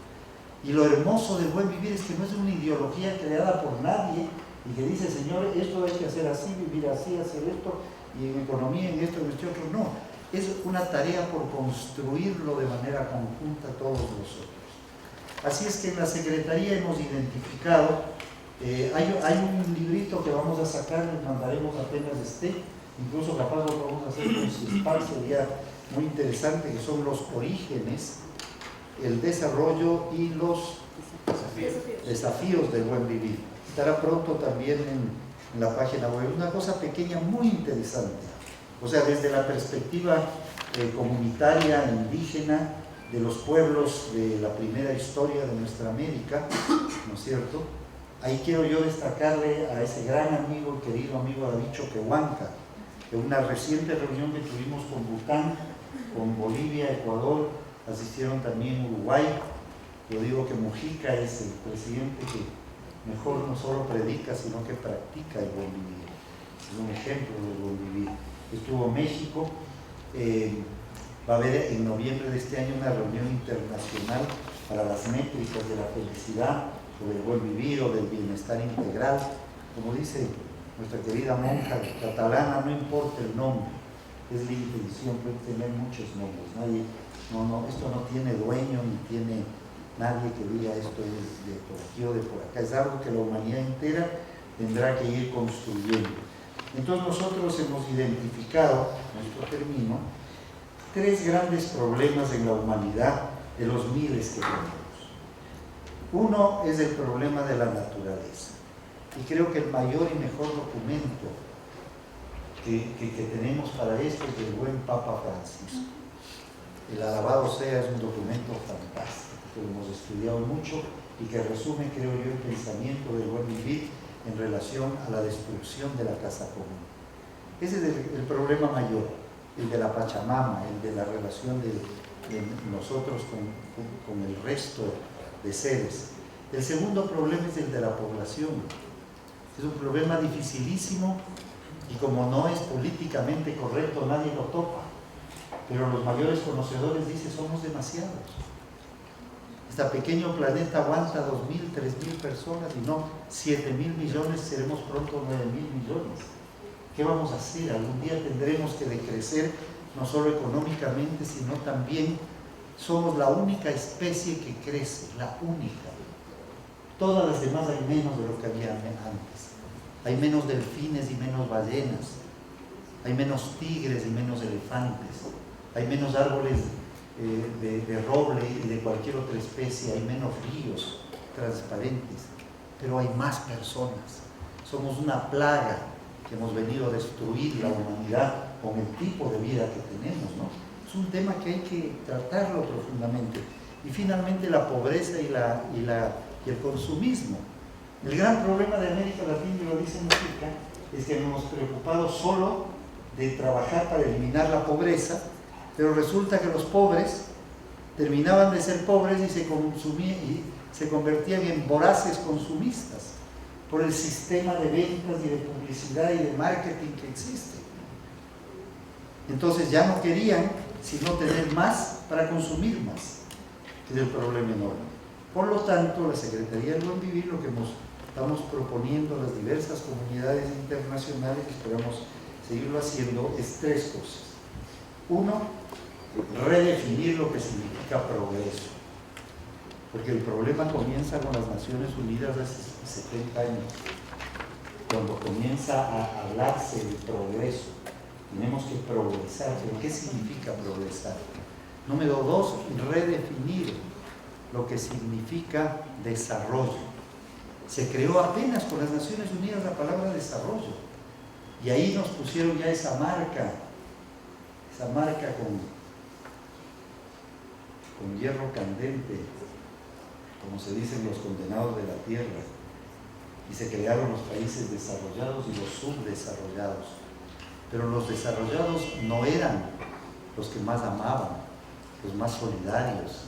Y lo hermoso del buen vivir es que no es una ideología creada por nadie y que dice: Señor, esto hay que hacer así, vivir así, hacer esto, y en economía, en esto, en este otro. No, es una tarea por construirlo de manera conjunta todos nosotros. Así es que en la Secretaría hemos identificado, hay un librito que vamos a sacar, les mandaremos apenas incluso capaz lo vamos a hacer con CISPAL, sería muy interesante, que son los orígenes, el desarrollo y los desafíos del buen vivir. Estará pronto también en la página web. Una cosa pequeña muy interesante, o sea, desde la perspectiva comunitaria, indígena, de los pueblos de la primera historia de nuestra América, ¿no es cierto? Ahí quiero yo destacarle a ese gran amigo, querido amigo David Choquehuanca, de una reciente reunión que tuvimos con Bután, con Bolivia, Ecuador, asistieron también Uruguay. Yo digo que Mujica es el presidente que mejor no solo predica, sino que practica el buen vivir. Es un ejemplo del buen vivir. Estuvo México, va a haber en noviembre de este año una reunión internacional para las métricas de la felicidad, o del buen vivir, o del bienestar integral. Como dice nuestra querida monja catalana, no importa el nombre, es la intención, puede tener muchos nombres. Esto no tiene dueño, ni tiene nadie que diga esto es de por aquí o de por acá. Es algo que la humanidad entera tendrá que ir construyendo. Entonces nosotros hemos identificado, con esto termino, 3 grandes problemas en la humanidad de los miles que tenemos. Uno es el problema de la naturaleza. Y creo que el mayor y mejor documento que tenemos para esto es el buen Papa Francisco. El alabado sea es un documento fantástico que hemos estudiado mucho y que resume, creo yo, el pensamiento del buen vivir en relación a la destrucción de la casa común. Ese es el problema mayor, el de la Pachamama, el de la relación de nosotros con el resto de seres. El segundo problema es el de la población. Es un problema dificilísimo y como no es políticamente correcto, nadie lo topa. Pero los mayores conocedores dicen, somos demasiados. Este pequeño planeta aguanta 2.000, 3.000 personas y no 7.000 millones, seremos pronto 9.000 millones. ¿Qué vamos a hacer? Algún día tendremos que decrecer, no solo económicamente, sino también somos la única especie que crece, la única. Todas las demás hay menos de lo que había antes. Hay menos delfines y menos ballenas. Hay menos tigres y menos elefantes. Hay menos árboles de roble y de cualquier otra especie. Hay menos ríos transparentes. Pero hay más personas. Somos una plaga que hemos venido a destruir la humanidad con el tipo de vida que tenemos, ¿no? Es un tema que hay que tratarlo profundamente. Y finalmente la pobreza y el consumismo. El gran problema de América Latina, y lo dice Mujica, es que nos hemos preocupado solo de trabajar para eliminar la pobreza, pero resulta que los pobres terminaban de ser pobres y se convertían en voraces consumistas por el sistema de ventas y de publicidad y de marketing que existe. Entonces ya no querían sino tener más para consumir más, que es el problema enorme. Por lo tanto, la Secretaría del Buen Vivir, lo que estamos proponiendo a las diversas comunidades internacionales, que esperamos seguirlo haciendo, es tres cosas. Uno, redefinir lo que significa progreso, porque el problema comienza con las Naciones Unidas hace 70 años, cuando comienza a hablarse de progreso. Tenemos que progresar, pero ¿qué significa progresar? Número dos, redefinir lo que significa desarrollo. Se creó apenas con las Naciones Unidas la palabra desarrollo, y ahí nos pusieron ya esa marca con hierro candente, como se dicen los condenados de la tierra, y se crearon los países desarrollados y los subdesarrollados. Pero los desarrollados no eran los que más amaban, los más solidarios,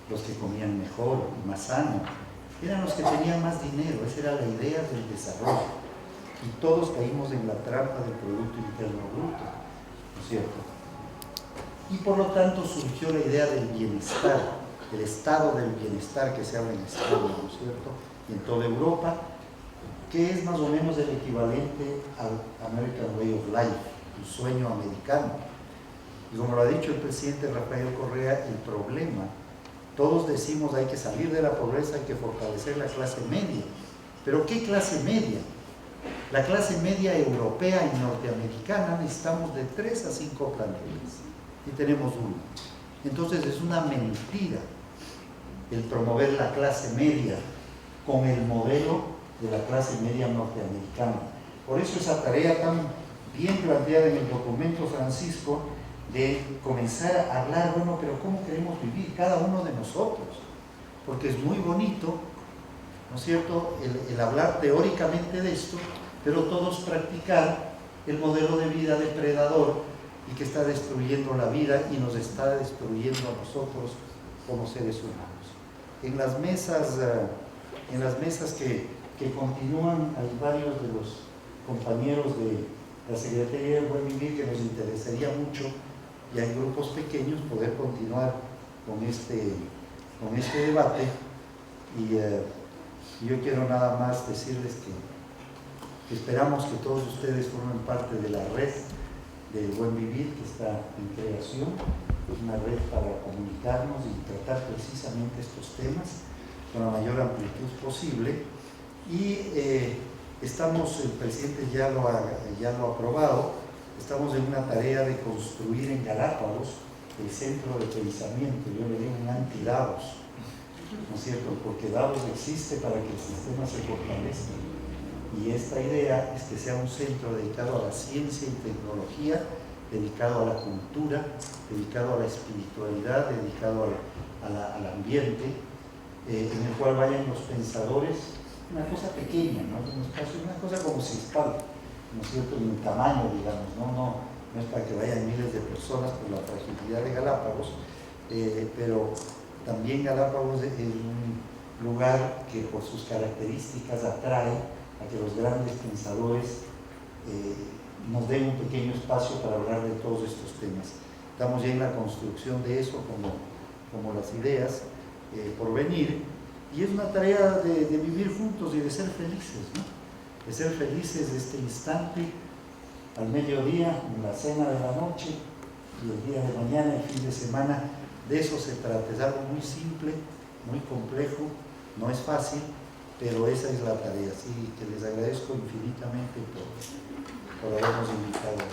los que comían mejor y más sano, eran los que tenían más dinero. Esa era la idea del desarrollo. Y todos caímos en la trampa del Producto Interno Bruto, ¿no es cierto? Y por lo tanto surgió la idea del bienestar, el estado del bienestar que se habla en España, ¿no es cierto? Y en toda Europa, que es más o menos el equivalente al American Way of Life, el sueño americano. Y como lo ha dicho el presidente Rafael Correa, el problema, todos decimos hay que salir de la pobreza, hay que fortalecer la clase media. ¿Pero qué clase media? La clase media europea y norteamericana necesitamos de 3 a 5 planetas y tenemos uno. Entonces es una mentira el promover la clase media con el modelo de la clase media norteamericana. Por eso esa tarea tan bien planteada en el documento, Francisco, de comenzar a hablar, bueno, pero ¿cómo queremos vivir cada uno de nosotros? Porque es muy bonito, ¿no es cierto?, el hablar teóricamente de esto, pero todos practicar el modelo de vida depredador y que está destruyendo la vida y nos está destruyendo a nosotros como seres humanos. En las mesas que continúan, hay varios de los compañeros de la Secretaría del Buen Vivir que nos interesaría mucho, y hay grupos pequeños, poder continuar con este debate. Y yo quiero nada más decirles que esperamos que todos ustedes formen parte de la red del Buen Vivir que está en creación, una red para comunicarnos y tratar precisamente estos temas con la mayor amplitud posible. Y el presidente ya lo ha aprobado, estamos en una tarea de construir en Galápagos el centro de pensamiento, yo le digo un anti-Davos, ¿no es cierto?, porque Davos existe para que el sistema se fortalezca, y esta idea es que sea un centro dedicado a la ciencia y tecnología, dedicado a la cultura, dedicado a la espiritualidad, dedicado al ambiente, en el cual vayan los pensadores una cosa pequeña, ¿no? Un espacio, una cosa como Cispal, ¿no es cierto?, en tamaño, digamos, no es para que vayan miles de personas por la fragilidad de Galápagos, pero también Galápagos es un lugar que por sus características atrae a que los grandes pensadores nos den un pequeño espacio para hablar de todos estos temas. Estamos ya en la construcción de eso como las ideas por venir, y es una tarea de vivir juntos y de ser felices, ¿no? De ser felices de este instante, al mediodía, en la cena de la noche, y el día de mañana, el fin de semana. De eso se trata. Es algo muy simple, muy complejo, no es fácil, pero esa es la tarea. Así que les agradezco infinitamente por habernos invitado.